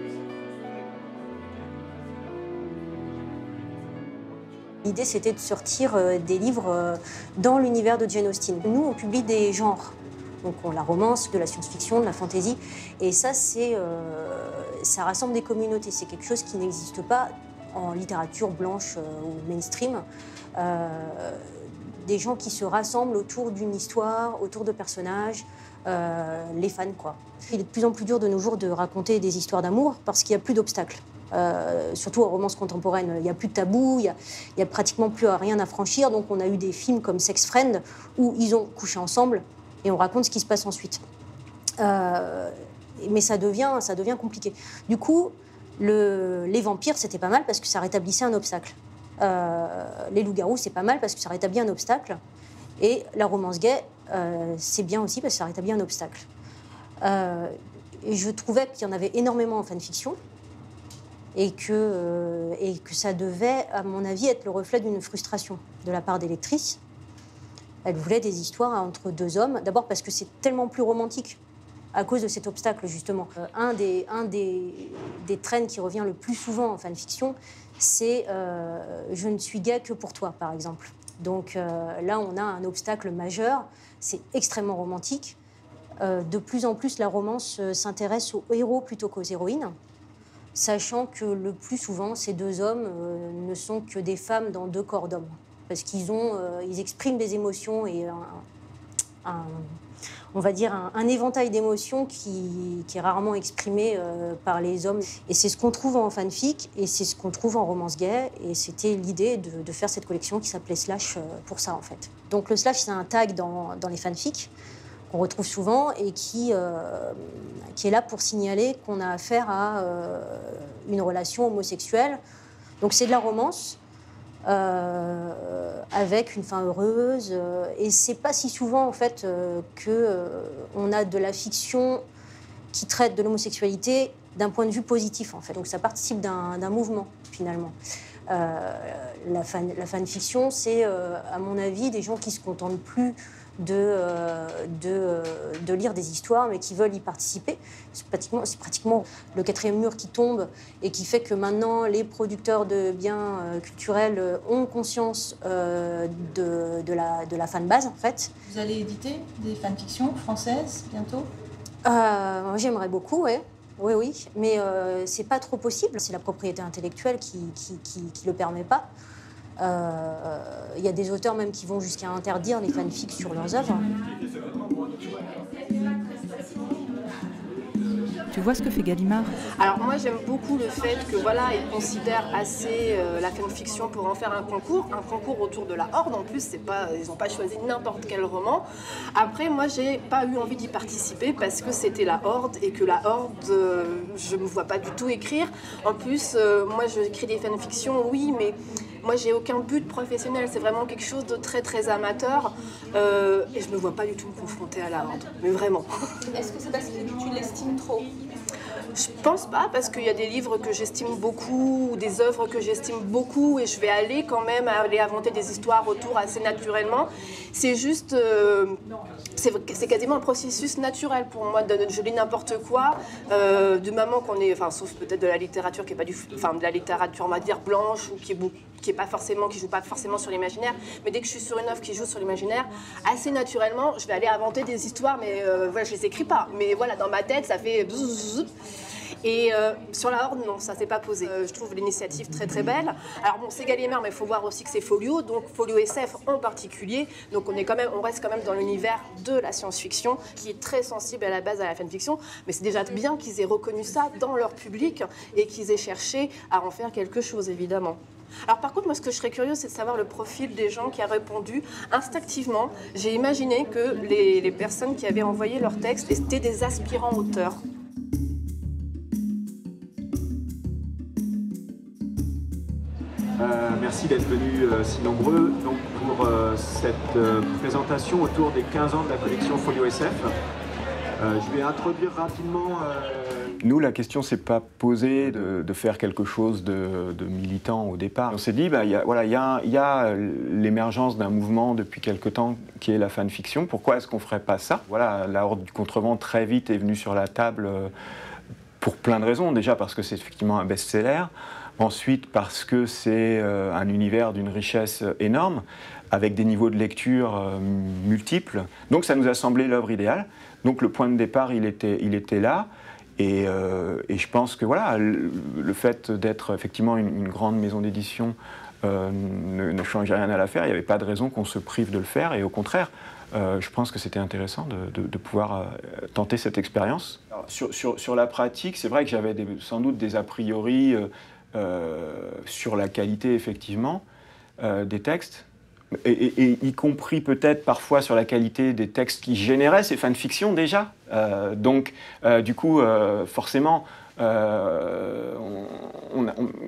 L'idée, c'était de sortir des livres dans l'univers de Jane Austen. Nous, on publie des genres. Donc, la romance, de la science-fiction, de la fantasy. Et ça, ça rassemble des communautés. C'est quelque chose qui n'existe pas en littérature blanche ou mainstream. Des gens qui se rassemblent autour d'une histoire, autour de personnages, les fans, quoi. Il est de plus en plus dur de nos jours de raconter des histoires d'amour parce qu'il n'y a plus d'obstacles. Surtout en romance contemporaine, il n'y a plus de tabou, il n'y a pratiquement plus rien à franchir. Donc on a eu des films comme Sex Friend où ils ont couché ensemble et on raconte ce qui se passe ensuite. Mais ça devient compliqué. Du coup, les vampires, c'était pas mal parce que ça rétablissait un obstacle. Les loups-garous, c'est pas mal parce que ça rétablit un obstacle. Et la romance gay, c'est bien aussi parce que ça rétablit un obstacle. Et je trouvais qu'il y en avait énormément en fanfiction. Et que ça devait, à mon avis, être le reflet d'une frustration de la part des lectrices. Elles voulaient des histoires entre deux hommes, d'abord parce que c'est tellement plus romantique à cause de cet obstacle, justement. Un des trends qui revient le plus souvent en fanfiction, c'est « je ne suis gay que pour toi », par exemple. Donc là, on a un obstacle majeur, c'est extrêmement romantique. De plus en plus, la romance s'intéresse aux héros plutôt qu'aux héroïnes, sachant que le plus souvent, ces deux hommes ne sont que des femmes dans deux corps d'hommes, parce ils expriment des émotions et on va dire un éventail d'émotions qui est rarement exprimé par les hommes. Et c'est ce qu'on trouve en fanfic et c'est ce qu'on trouve en romance gay. Et c'était l'idée de faire cette collection qui s'appelait Slash pour ça, en fait. Donc le slash, c'est un tag dans les fanfics qu'on retrouve souvent et qui est là pour signaler qu'on a affaire à une relation homosexuelle. Donc c'est de la romance, avec une fin heureuse, et c'est pas si souvent en fait on a de la fiction qui traite de l'homosexualité d'un point de vue positif en fait. Donc ça participe d'un mouvement finalement. La fanfiction, c'est à mon avis des gens qui se contentent plus de lire des histoires, mais qui veulent y participer. C'est pratiquement le quatrième mur qui tombe et qui fait que maintenant les producteurs de biens culturels ont conscience de la fanbase, en fait. Vous allez éditer des fanfictions françaises bientôt? J'aimerais beaucoup, ouais. Oui, mais c'est pas trop possible. C'est la propriété intellectuelle qui le permet pas. Il y a des auteurs même qui vont jusqu'à interdire les fanfics sur leurs œuvres. Tu vois ce que fait Gallimard? Alors moi j'aime beaucoup le fait que voilà, ils considèrent assez la fanfiction pour en faire un concours autour de la Horde. En plus, c'est pas, ils n'ont pas choisi n'importe quel roman. Après, moi j'ai pas eu envie d'y participer parce que c'était la Horde et que la Horde, je me vois pas du tout écrire. En plus, moi j'écris des fanfictions, oui, mais moi j'ai aucun but professionnel. C'est vraiment quelque chose de très très amateur et je me vois pas du tout me confronter à la Horde, mais vraiment. Est-ce que c'est parce que tu l'estimes trop? Je pense pas, parce qu'il y a des livres que j'estime beaucoup, ou des œuvres que j'estime beaucoup, et je vais aller quand même aller inventer des histoires autour assez naturellement. C'est juste, c'est quasiment un processus naturel pour moi. Je lis n'importe quoi, du moment qu'on est, enfin, sauf peut-être de la littérature qui est pas de la littérature, on va dire blanche, ou qui joue pas forcément sur l'imaginaire, mais dès que je suis sur une œuvre qui joue sur l'imaginaire, assez naturellement, je vais aller inventer des histoires, mais voilà, je les écris pas. Mais voilà, dans ma tête, ça fait bzzz. Et sur la Horde, non, ça s'est pas posé. Je trouve l'initiative très très belle. Alors bon, c'est Gallimard, mais il faut voir aussi que c'est Folio, donc Folio SF en particulier. Donc on reste quand même dans l'univers de la science-fiction, qui est très sensible à la base à la fanfiction. Mais c'est déjà bien qu'ils aient reconnu ça dans leur public et qu'ils aient cherché à en faire quelque chose, évidemment. Alors par contre, moi ce que je serais curieuse, c'est de savoir le profil des gens qui a répondu. Instinctivement, j'ai imaginé que les personnes qui avaient envoyé leur texte étaient des aspirants auteurs. Merci d'être venus si nombreux donc, pour cette présentation autour des 15 ans de la collection Folio SF. Je vais introduire rapidement... Nous, la question s'est pas posée de faire quelque chose de militant au départ. On s'est dit, il y a l'émergence d'un mouvement depuis quelque temps qui est la fanfiction. Pourquoi est-ce qu'on ferait pas ça? Voilà, la Horde du Contrevent très vite est venue sur la table pour plein de raisons. Déjà parce que c'est effectivement un best-seller. Ensuite, parce que c'est un univers d'une richesse énorme, avec des niveaux de lecture multiples. Donc ça nous a semblé l'œuvre idéale. Donc le point de départ, il était là. Et je pense que voilà, le fait d'être effectivement une grande maison d'édition ne changeait rien à l'affaire. Il n'y avait pas de raison qu'on se prive de le faire. Et au contraire, je pense que c'était intéressant de pouvoir tenter cette expérience. Sur la pratique, c'est vrai que j'avais sans doute des a priori sur la qualité, effectivement, des textes, et y compris peut-être parfois sur la qualité des textes qui généraient ces fanfictions déjà. Donc, du coup, forcément,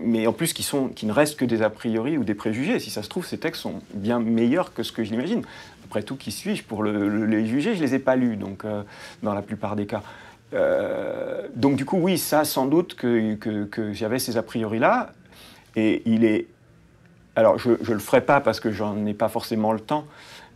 mais en plus qui ne restent que des a priori ou des préjugés. Si ça se trouve, ces textes sont bien meilleurs que ce que je l'imagine. Après tout, qui suis-je pour les juger? Je ne les ai pas lus, donc, dans la plupart des cas. Donc du coup, oui, ça, sans doute que j'avais ces a priori-là. Et il est... Alors, je ne le ferai pas parce que j'en ai pas forcément le temps,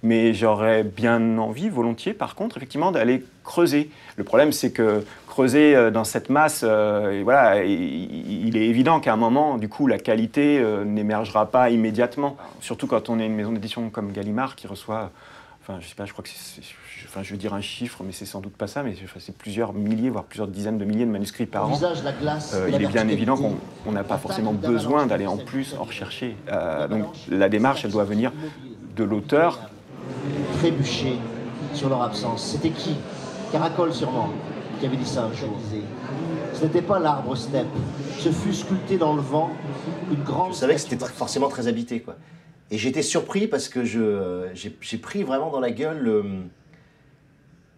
mais j'aurais bien envie, volontiers, par contre, effectivement, d'aller creuser. Le problème, c'est que creuser dans cette masse, voilà, il est évident qu'à un moment, du coup, la qualité n'émergera pas immédiatement. Surtout quand on est une maison d'édition comme Gallimard qui reçoit, enfin, je sais pas, je crois que enfin, je veux dire un chiffre, mais c'est sans doute pas ça, mais c'est plusieurs milliers, voire plusieurs dizaines de milliers de manuscrits par an. Il est bien évident qu'on n'a pas forcément besoin d'aller en plus en rechercher. Donc la démarche, elle doit venir de l'auteur. Trébucher sur leur absence. C'était qui? Caracol sûrement, qui avait dit ça un jour. Ce n'était pas l'arbre steppe. Ce fut sculpté dans le vent une grande... Je savais que c'était forcément très habité, quoi. Et j'étais surpris parce que j'ai pris vraiment dans la gueule...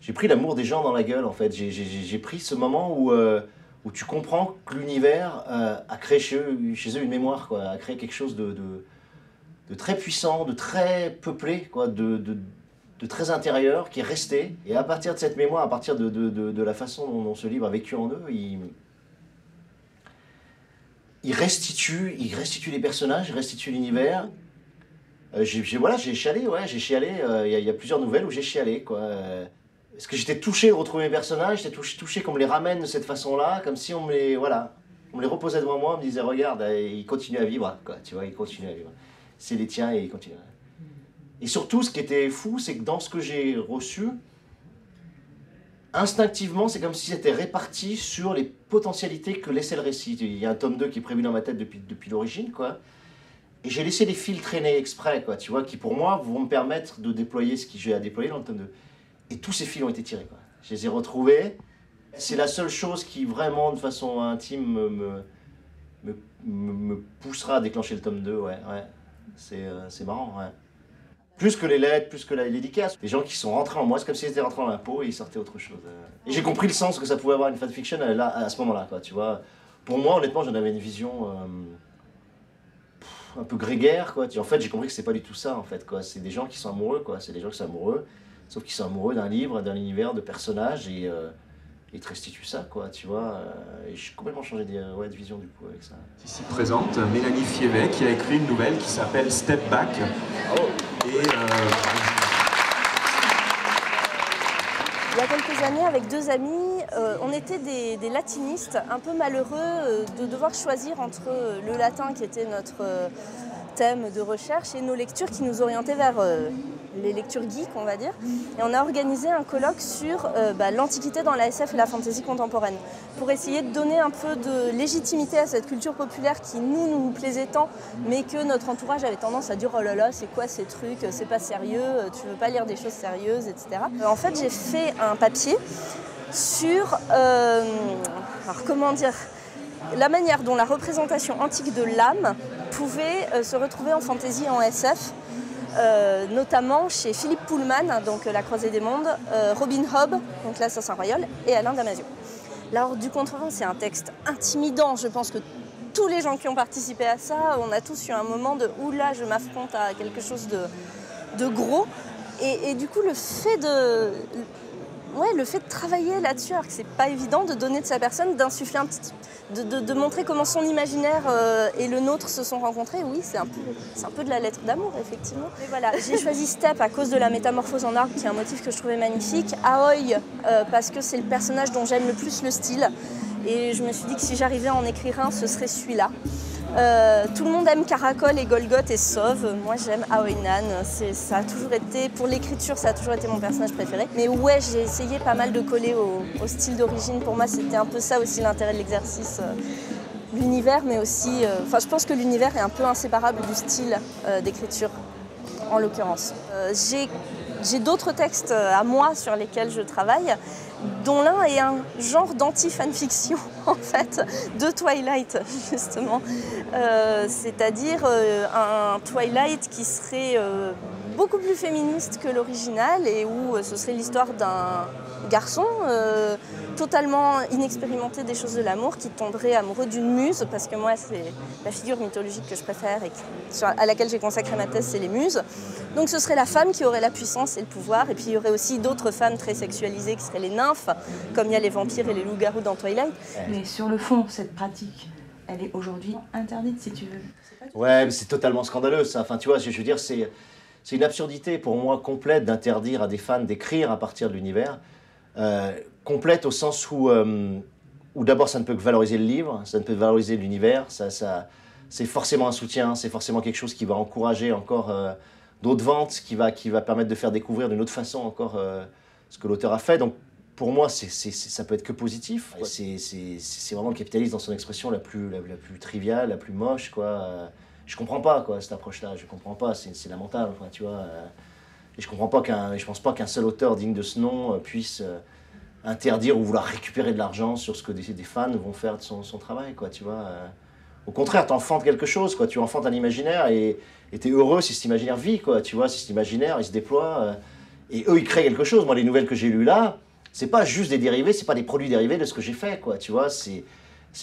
J'ai pris l'amour des gens dans la gueule, en fait. J'ai pris ce moment où tu comprends que l'univers a créé chez eux une mémoire, quoi, a créé quelque chose de très puissant, de très peuplé, quoi, de très intérieur, qui est resté. Et à partir de cette mémoire, à partir de la façon dont ce livre a vécu en eux, il restitue les personnages, il restitue l'univers. J'ai chialé, ouais, j'ai chialé. Il y a plusieurs nouvelles où j'ai chialé, quoi. Parce que j'étais touché de retrouver mes personnages, j'étais touché qu'on me les ramène de cette façon-là, comme si on me les reposait devant moi, on me disait regarde, ils continuent à vivre, quoi, tu vois, ils continuent à vivre. C'est les tiens et ils continuent. Et surtout, ce qui était fou, c'est que dans ce que j'ai reçu, instinctivement, c'est comme si c'était réparti sur les potentialités que laissait le récit. Il y a un tome 2 qui est prévu dans ma tête depuis l'origine, quoi. Et j'ai laissé des fils traîner exprès, quoi, tu vois, qui pour moi vont me permettre de déployer ce que j'ai à déployer dans le tome 2. Et tous ces fils ont été tirés, quoi. Je les ai retrouvés. C'est la seule chose qui vraiment, de façon intime, me poussera à déclencher le tome 2, ouais. C'est marrant, ouais. Plus que les lettres, plus que les dédicaces. Les gens qui sont rentrés en moi, c'est comme s'ils étaient rentrés dans la peau et ils sortaient autre chose. Et j'ai compris le sens que ça pouvait avoir une fanfiction à ce moment-là, quoi, tu vois. Pour moi, honnêtement, j'en avais une vision un peu grégaire, quoi. En fait, j'ai compris que c'est pas du tout ça, en fait, quoi. C'est des gens qui sont amoureux, quoi. C'est des gens qui sont amoureux, sauf qu'ils sont amoureux d'un livre, d'un univers, de personnages, et ils te restituent ça, quoi, tu vois. Et j'ai complètement changé de vision, du coup, avec ça. Ici présente Mélanie Fievet, qui a écrit une nouvelle qui s'appelle Step Back. Et il y a quelques années, avec deux amis, on était des latinistes un peu malheureux de devoir choisir entre le latin, qui était notre thème de recherche, et nos lectures qui nous orientaient vers les lectures geeks, on va dire. Et on a organisé un colloque sur l'Antiquité dans la SF et la fantasy contemporaine, pour essayer de donner un peu de légitimité à cette culture populaire qui nous plaisait tant, mais que notre entourage avait tendance à dire « Oh là là, c'est quoi ces trucs, c'est pas sérieux, tu veux pas lire des choses sérieuses, etc. » En fait, j'ai fait un papier sur, alors comment dire, la manière dont la représentation antique de l'âme pouvait se retrouver en fantasy et en SF, notamment chez Philippe Pullman, donc La Croisée des Mondes, Robin Hobb, donc l'Assassin Royal, et Alain Damasio. L'Ordre du Contrevent, c'est un texte intimidant. Je pense que tous les gens qui ont participé à ça, on a tous eu un moment de « Oula, je m'affronte à quelque chose de gros ». Et du coup, le fait de travailler là-dessus, alors que c'est pas évident de donner de sa personne, d'insuffler un petit... De montrer comment son imaginaire et le nôtre se sont rencontrés, oui, c'est un peu de la lettre d'amour, effectivement. Mais voilà, j'ai choisi Step à cause de la métamorphose en arbre, qui est un motif que je trouvais magnifique. Aoi, parce que c'est le personnage dont j'aime le plus le style. Et je me suis dit que si j'arrivais à en écrire un, ce serait celui-là. Tout le monde aime Caracol et Golgoth et Sauve. Moi, j'aime Aoinan. Ça a toujours été, pour l'écriture, ça a toujours été mon personnage préféré. Mais ouais, j'ai essayé pas mal de coller au style d'origine. Pour moi, c'était un peu ça aussi l'intérêt de l'exercice. L'univers, mais aussi... je pense que l'univers est un peu inséparable du style d'écriture, en l'occurrence. J'ai d'autres textes à moi sur lesquels je travaille, dont l'un est un genre d'anti-fanfiction, en fait, de Twilight, justement. C'est-à-dire un Twilight qui serait beaucoup plus féministe que l'original et où ce serait l'histoire d'un garçon totalement inexpérimenté des choses de l'amour qui tomberait amoureux d'une muse, parce que moi, c'est la figure mythologique que je préfère et à laquelle j'ai consacré ma thèse, c'est les muses. Donc ce serait la femme qui aurait la puissance et le pouvoir, et puis il y aurait aussi d'autres femmes très sexualisées qui seraient les nymphes, comme il y a les vampires et les loups-garous dans Twilight. Mais sur le fond, cette pratique, elle est aujourd'hui interdite, si tu veux. Ouais, mais c'est totalement scandaleux, ça. Enfin, tu vois, je veux dire, c'est c'est une absurdité pour moi complète d'interdire à des fans d'écrire à partir de l'univers. Complète au sens où d'abord ça ne peut que valoriser le livre, ça ne peut que valoriser l'univers, c'est forcément un soutien, c'est forcément quelque chose qui va encourager encore d'autres ventes, qui va permettre de faire découvrir d'une autre façon encore ce que l'auteur a fait. Donc pour moi, ça peut être que positif. C'est vraiment le capitalisme dans son expression la plus triviale, la plus moche, quoi. Je comprends pas, quoi, cette approche-là. Je comprends pas. C'est lamentable, enfin, tu vois. Et je pense pas qu'un seul auteur digne de ce nom puisse interdire ou vouloir récupérer de l'argent sur ce que des fans vont faire de son travail, quoi, tu vois. Au contraire, tu enfantes quelque chose, quoi. Tu enfantes un imaginaire et tu es heureux si cet imaginaire vit, quoi, tu vois. Si cet imaginaire, il se déploie. Et eux, ils créent quelque chose. Moi, les nouvelles que j'ai lues là, c'est pas juste des dérivés, c'est pas des produits dérivés de ce que j'ai fait, quoi, tu vois. C'est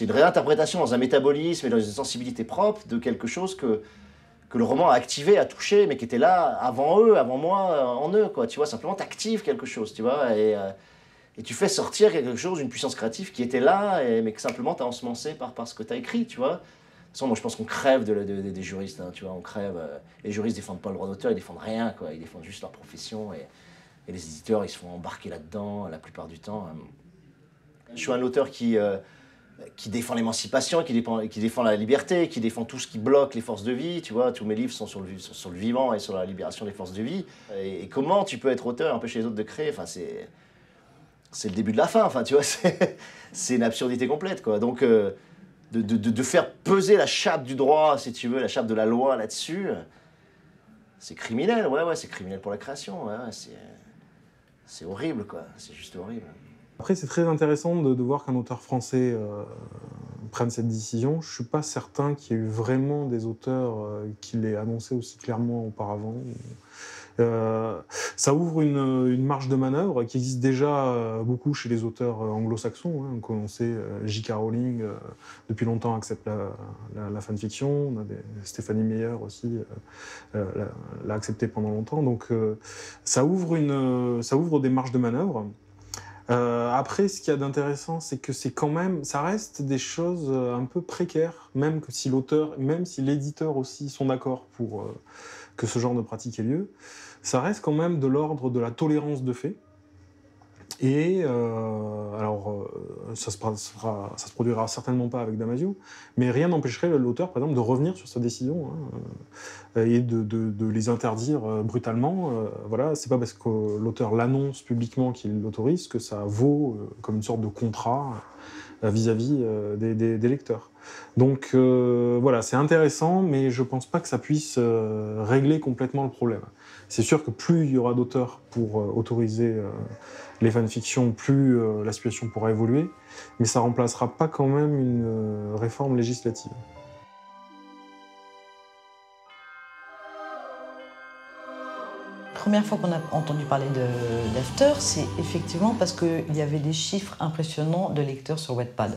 une réinterprétation dans un métabolisme et dans une sensibilité propre de quelque chose que le roman a activé, a touché, mais qui était là avant eux, avant moi, en eux, quoi, tu vois. Simplement, t'actives quelque chose, tu vois, et tu fais sortir quelque chose, une puissance créative qui était là, mais que simplement t'as ensemencé par ce que t'as écrit, tu vois. De toute façon, moi, je pense qu'on crève des juristes, hein, tu vois, on crève. Les juristes défendent pas le droit d'auteur, ils défendent rien, quoi, ils défendent juste leur profession, et les éditeurs, ils se font embarquer là-dedans la plupart du temps. Je suis un auteur qui défend l'émancipation, qui défend la liberté, qui défend tout ce qui bloque les forces de vie, tu vois. Tous mes livres sont sur le vivant et sur la libération des forces de vie. Et comment tu peux être auteur et empêcher les autres de créer, enfin, c'est le début de la fin, enfin, tu vois, c'est une absurdité complète, quoi. Donc, de faire peser la chape du droit, si tu veux, la chape de la loi là-dessus, c'est criminel, ouais, c'est criminel pour la création, ouais, c'est horrible, quoi, c'est juste horrible. Après, c'est très intéressant de voir qu'un auteur français prenne cette décision. Je ne suis pas certain qu'il y ait eu vraiment des auteurs qui l'aient annoncé aussi clairement auparavant. Ça ouvre une marge de manœuvre qui existe déjà beaucoup chez les auteurs anglo-saxons. Hein. Comme on sait, J.K. Rowling, depuis longtemps, accepte la fanfiction. On a Stéphanie Meyer aussi l'a accepté pendant longtemps. Donc ça ouvre des marges de manœuvre. Après, ce qu'il y a d'intéressant, c'est que ça reste des choses un peu précaires, même si l'éditeur aussi sont d'accord pour que ce genre de pratique ait lieu. Ça reste quand même de l'ordre de la tolérance de fait. Et ça se produira certainement pas avec Damasio, mais rien n'empêcherait l'auteur, par exemple, de revenir sur sa décision et de les interdire brutalement. Voilà, c'est pas parce que l'auteur l'annonce publiquement qu'il l'autorise que ça vaut comme une sorte de contrat vis-à-vis des lecteurs. Donc voilà, c'est intéressant, mais je pense pas que ça puisse régler complètement le problème. C'est sûr que plus il y aura d'auteurs pour autoriser les fanfictions, plus la situation pourra évoluer, mais ça remplacera pas quand même une réforme législative. La première fois qu'on a entendu parler d'After, c'est effectivement parce qu'il y avait des chiffres impressionnants de lecteurs sur Wattpad.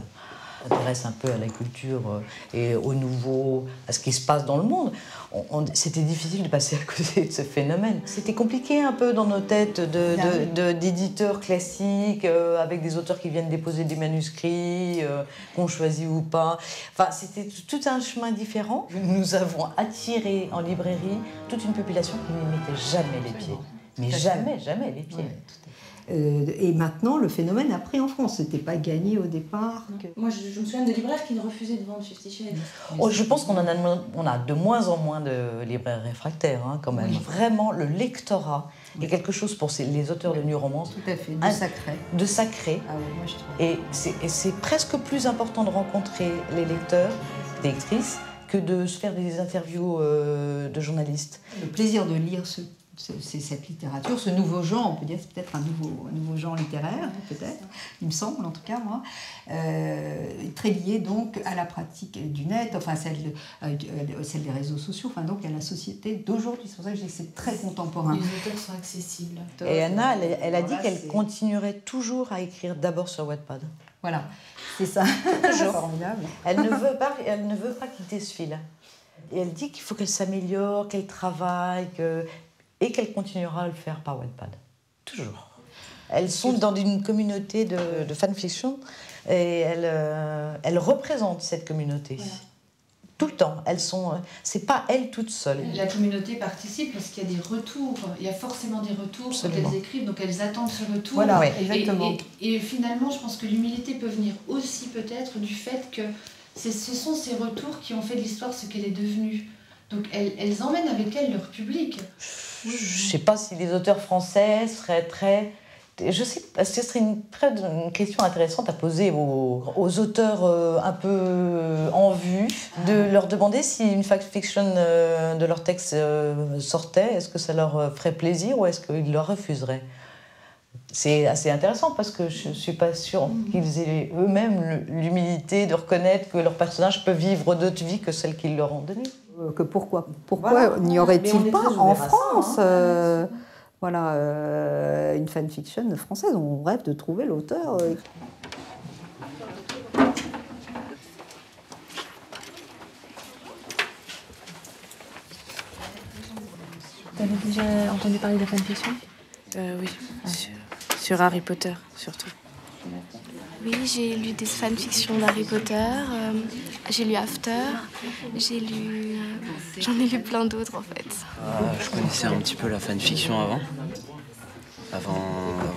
On s'intéresse un peu à la culture et au nouveau, à ce qui se passe dans le monde. C'était difficile de passer à côté de ce phénomène. C'était compliqué un peu dans nos têtes d'éditeurs classiques, avec des auteurs qui viennent déposer des manuscrits, qu'on choisit ou pas. Enfin, c'était tout un chemin différent. Nous avons attiré en librairie toute une population qui n'y mettait jamais les pieds. Mais jamais les pieds. Et maintenant, le phénomène a pris en France. C'était pas gagné au départ. Moi, je me souviens de libraires qui refusaient de vendre 50 Shades. Oh, je pense qu'on a de moins en moins de libraires réfractaires, hein, quand même. Oui. Vraiment, le lectorat est quelque chose pour les auteurs de New Romance. Tout à fait, de sacré. De sacré. Ah oui, moi je trouve. Et c'est presque plus important de rencontrer les lecteurs, les lectrices, que de se faire des interviews de journalistes. Le plaisir de lire c'est cette littérature, ce nouveau genre, on peut dire c'est peut-être un nouveau genre littéraire, peut-être, il me semble en tout cas moi, très lié donc à la pratique du net, enfin celle des réseaux sociaux, enfin donc à la société d'aujourd'hui. C'est pour ça que je dis que c'est très contemporain. Les auteurs sont accessibles. Et Anna, elle a dit qu'elle continuerait toujours à écrire d'abord sur Wattpad. Voilà, c'est ça. Toujours. Formidable. Elle ne veut pas quitter ce fil. Et elle dit qu'il faut qu'elle s'améliore, qu'elle travaille, et qu'elle continuera à le faire par Wattpad. Toujours. Elles sont dans une communauté de fanfiction et elles représentent cette communauté. Voilà. Tout le temps. Elles sont... c'est pas elles toutes seules. La communauté participe parce qu'il y a des retours. Il y a forcément des retours Absolument. quand elles écrivent, donc elles attendent ce retour. Voilà, exactement. Et finalement, je pense que l'humilité peut venir aussi peut-être du fait que ce sont ces retours qui ont fait de l'histoire ce qu'elle est devenue. Donc elles emmènent avec elles leur public. Je ne sais pas si les auteurs français seraient très... Je sais pas, ce serait une question intéressante à poser aux auteurs un peu en vue, de leur demander si une fact-fiction de leur texte sortait, est-ce que ça leur ferait plaisir ou est-ce qu'ils le refuseraient? C'est assez intéressant parce que je ne suis pas sûre qu'ils aient eux-mêmes l'humilité de reconnaître que leurs personnages peuvent vivre d'autres vies que celles qu'ils leur ont données. Que pourquoi Voilà. n'y aurait-il pas en France Voilà, une fanfiction française? On rêve de trouver l'auteur. T'avais déjà entendu parler de la fanfiction? Oui, sur Harry Potter surtout. Oui, j'ai lu des fanfictions d'Harry Potter, j'ai lu After, j'ai lu... j'en ai lu plein d'autres en fait. Je connaissais un petit peu la fanfiction avant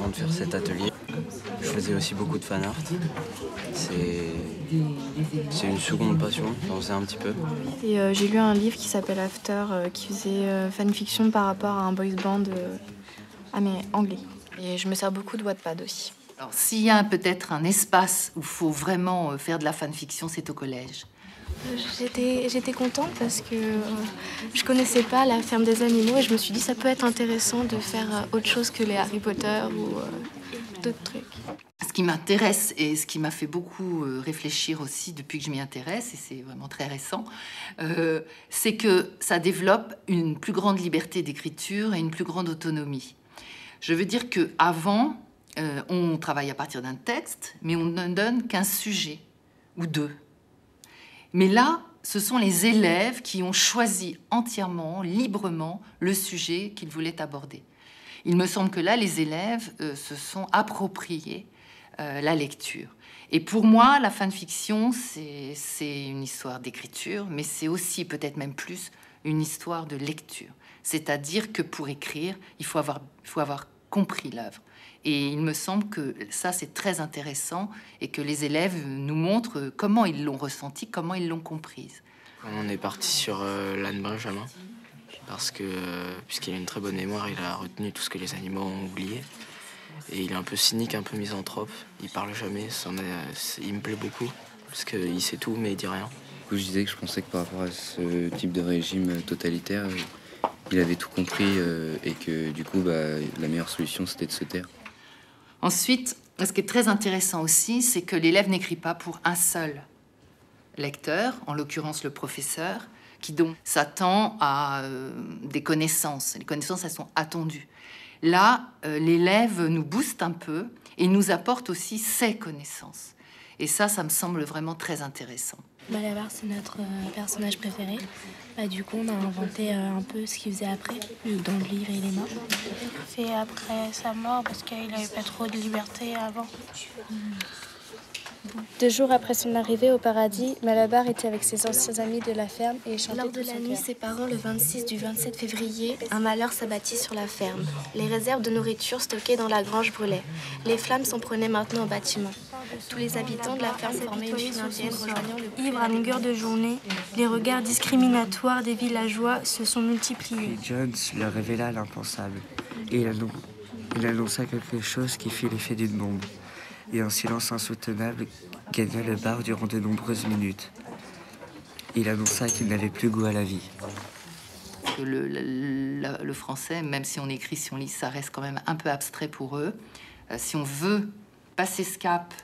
de faire cet atelier. Je faisais aussi beaucoup de fanart. C'est une seconde passion, j'en faisais un petit peu. Et j'ai lu un livre qui s'appelle After, qui faisait fanfiction par rapport à un boys band anglais. Et je me sers beaucoup de Wattpad aussi. Alors, s'il y a peut-être un espace où il faut vraiment faire de la fanfiction, c'est au collège. J'étais contente parce que je connaissais pas la ferme des animaux et je me suis dit ça peut être intéressant de faire autre chose que les Harry Potter ou d'autres trucs. Ce qui m'intéresse et ce qui m'a fait beaucoup réfléchir aussi depuis que je m'y intéresse, et c'est vraiment très récent, c'est que ça développe une plus grande liberté d'écriture et une plus grande autonomie. Je veux dire qu'avant, on travaille à partir d'un texte, mais on ne donne qu'un sujet ou deux. Mais là, ce sont les élèves qui ont choisi entièrement, librement, le sujet qu'ils voulaient aborder. Il me semble que là, les élèves se sont appropriés la lecture. Et pour moi, la fanfiction, c'est une histoire d'écriture, mais c'est aussi, peut-être même plus, une histoire de lecture. C'est-à-dire que pour écrire, il faut avoir compris l'œuvre. Et il me semble que ça, c'est très intéressant et que les élèves nous montrent comment ils l'ont ressentie, comment ils l'ont comprise. On est parti sur l'âne Benjamin, parce que, puisqu'il a une très bonne mémoire, il a retenu tout ce que les animaux ont oublié. Et il est un peu cynique, un peu misanthrope. Il parle jamais, il me plaît beaucoup, parce qu'il sait tout, mais il dit rien. Du coup, je disais que je pensais que par rapport à ce type de régime totalitaire, il avait tout compris et que du coup, la meilleure solution, c'était de se taire. Ensuite, ce qui est très intéressant aussi, c'est que l'élève n'écrit pas pour un seul lecteur, en l'occurrence le professeur, qui donc s'attend à des connaissances. Les connaissances, elles sont attendues. Là, l'élève nous booste un peu et nous apporte aussi ses connaissances. Et ça me semble vraiment très intéressant. Malabar, c'est notre personnage préféré. Du coup, on a inventé un peu ce qu'il faisait après. Dans le livre, il est mort. Fait après sa mort parce qu'il n'avait pas trop de liberté avant. 2 jours après son arrivée au paradis, Malabar était avec ses anciens amis de la ferme et chantait. Lors de la nuit séparant le 26 du 27 février, un malheur s'abattit sur la ferme. Les réserves de nourriture stockées dans la grange brûlaient. Les flammes s'en prenaient maintenant au bâtiment. Tous les habitants de la ferme formaient une file indienne rejoignant le... Ivre à longueur de journée, les regards discriminatoires des villageois se sont multipliés. Jones leur révéla l'impensable et il annonça quelque chose qui fit l'effet d'une bombe. Et un silence insoutenable gagna le bar durant de nombreuses minutes. Il annonça qu'il n'avait plus goût à la vie. Le français, même si on écrit, si on lit, ça reste quand même un peu abstrait pour eux. Si on veut passer ce cap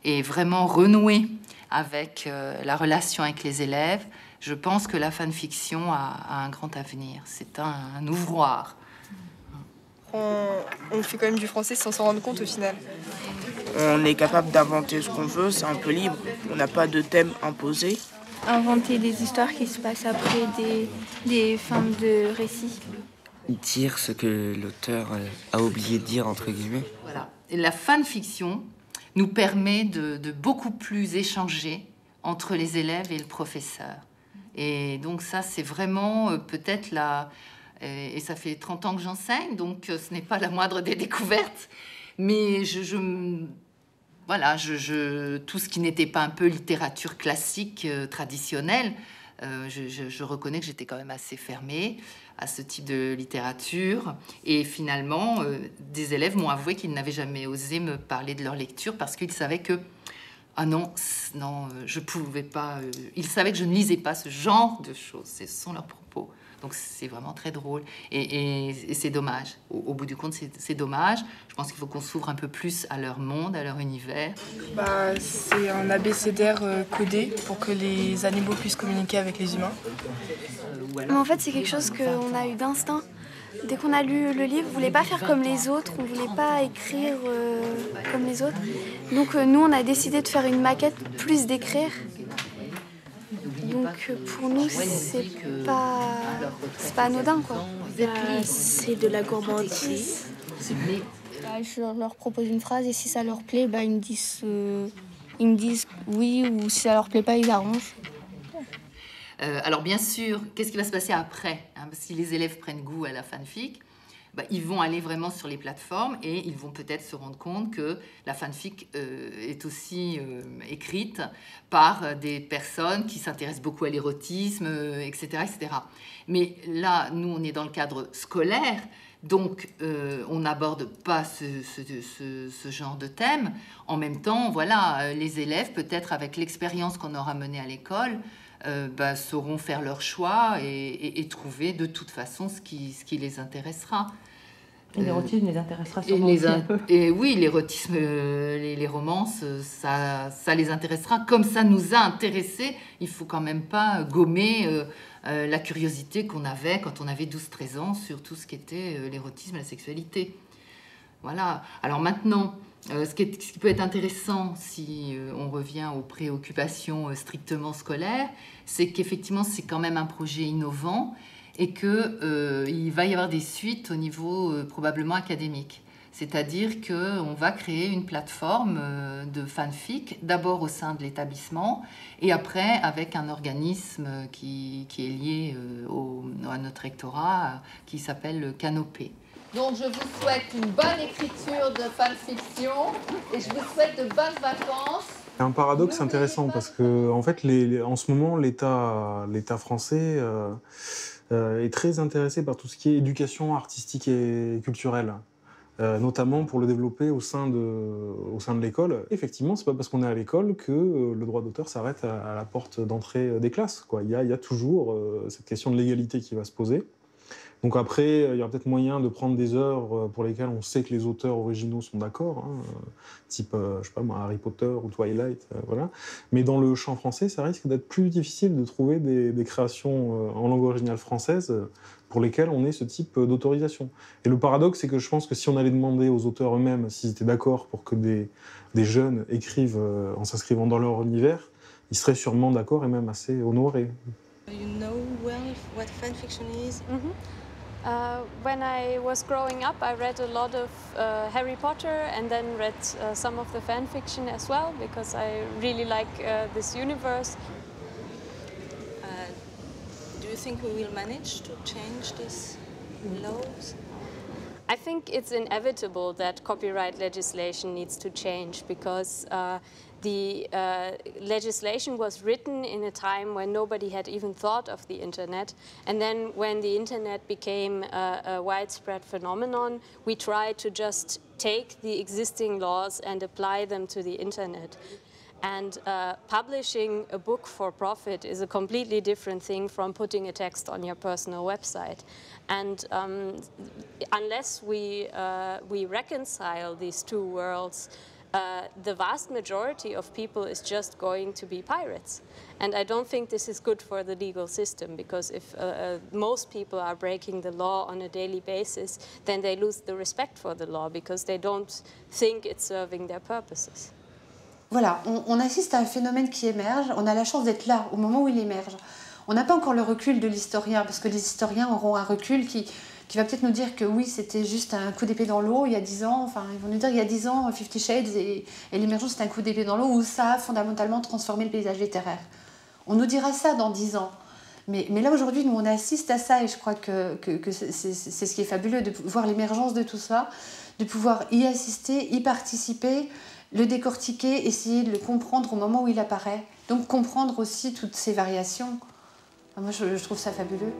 et vraiment renouer avec la relation avec les élèves, je pense que la fanfiction a un grand avenir. C'est un ouvroir. On fait quand même du français sans s'en rendre compte au final. On est capable d'inventer ce qu'on veut, c'est un peu libre. On n'a pas de thème imposé. Inventer des histoires qui se passent après des fins de récits. Dire ce que l'auteur a oublié de dire, entre guillemets. Voilà. Et la fanfiction nous permet de beaucoup plus échanger entre les élèves et le professeur. Et donc ça, c'est vraiment peut-être la... Et ça fait 30 ans que j'enseigne, donc ce n'est pas la moindre des découvertes. Mais voilà, tout ce qui n'était pas un peu littérature classique, traditionnelle, je reconnais que j'étais quand même assez fermée à ce type de littérature. Et finalement, des élèves m'ont avoué qu'ils n'avaient jamais osé me parler de leur lecture parce qu'ils savaient que ah non, je pouvais pas. Ils savaient que je ne lisais pas ce genre de choses. Ce sont leurs propos. Donc c'est vraiment très drôle. Et c'est dommage. Au bout du compte, c'est dommage. Je pense qu'il faut qu'on s'ouvre un peu plus à leur monde, à leur univers. C'est un abécédaire codé pour que les animaux puissent communiquer avec les humains. Mais en fait, c'est quelque chose qu'on a eu d'instinct. Dès qu'on a lu le livre, on ne voulait pas faire comme les autres, on ne voulait pas écrire comme les autres. Donc nous, on a décidé de faire une maquette plus d'écrire. Donc pour nous, c'est pas anodin, quoi. C'est de la gourmandise. Je leur propose une phrase et si ça leur plaît, ils me disent oui, ou si ça leur plaît pas, ils arrangent. Alors bien sûr, qu'est-ce qui va se passer après, si les élèves prennent goût à la fanfic, ils vont aller vraiment sur les plateformes et ils vont peut-être se rendre compte que la fanfic est aussi écrite par des personnes qui s'intéressent beaucoup à l'érotisme, etc., etc. Mais là, nous, on est dans le cadre scolaire, donc on n'aborde pas ce genre de thème. En même temps, voilà, les élèves, peut-être avec l'expérience qu'on aura menée à l'école, sauront faire leur choix et trouver de toute façon ce qui les intéressera. Et l'érotisme les intéressera sûrement aussi un peu. Et oui, l'érotisme, les romances, ça les intéressera comme ça nous a intéressés. Il ne faut quand même pas gommer la curiosité qu'on avait quand on avait 12-13 ans sur tout ce qui était l'érotisme et la sexualité. Voilà. Alors maintenant, ce qui peut être intéressant si on revient aux préoccupations strictement scolaires, c'est qu'effectivement, c'est quand même un projet innovant et qu'il va y avoir des suites au niveau probablement académique. C'est-à-dire qu'on va créer une plateforme de fanfic, d'abord au sein de l'établissement, et après avec un organisme qui est lié à notre rectorat, qui s'appelle Canopée. Donc je vous souhaite une bonne écriture de fanfiction et je vous souhaite de bonnes vacances. C'est un paradoxe intéressant parce que en fait, en ce moment, l'État français est très intéressé par tout ce qui est éducation artistique et culturelle, notamment pour le développer au sein de l'école. Effectivement, c'est pas parce qu'on est à l'école que le droit d'auteur s'arrête à la porte d'entrée des classes, quoi. Il y a toujours cette question de l'égalité qui va se poser. Donc après, il y aura peut-être moyen de prendre des œuvres pour lesquelles on sait que les auteurs originaux sont d'accord, type, je sais pas moi, Harry Potter ou Twilight, voilà. Mais dans le champ français, ça risque d'être plus difficile de trouver des créations en langue originale française pour lesquelles on ait ce type d'autorisation. Et le paradoxe, c'est que je pense que si on allait demander aux auteurs eux-mêmes s'ils étaient d'accord pour que des jeunes écrivent en s'inscrivant dans leur univers, ils seraient sûrement d'accord et même assez honorés. You know well what fanfiction is? When I was growing up, I read a lot of Harry Potter and then read some of the fan fiction as well because I really like this universe. Do you think we will manage to change these laws? I think it's inevitable that copyright legislation needs to change because the legislation was written in a time when nobody had even thought of the internet. And then when the internet became a widespread phenomenon, we tried to just take the existing laws and apply them to the internet. And publishing a book for profit is a completely different thing from putting a text on your personal website. And unless we reconcile these two worlds, the vast majority of people is just going to be pirates. And I don't think this is good for the legal system because if most people are breaking the law on a daily basis, then they lose the respect for the law because they don't think it's serving their purposes. Voilà, on assiste à un phénomène qui émerge. On a la chance d'être là au moment où il émerge. On n'a pas encore le recul de l'historien, parce que les historiens auront un recul qui va peut-être nous dire que oui, c'était juste un coup d'épée dans l'eau il y a 10 ans. Enfin, ils vont nous dire il y a 10 ans, 50 Shades et l'émergence, c'était un coup d'épée dans l'eau où ça a fondamentalement transformé le paysage littéraire. On nous dira ça dans 10 ans. Mais là, aujourd'hui, nous, on assiste à ça et je crois que c'est ce qui est fabuleux, de voir l'émergence de tout ça, de pouvoir y assister, y participer, le décortiquer, essayer de le comprendre au moment où il apparaît. Donc comprendre aussi toutes ces variations. Moi, je trouve ça fabuleux.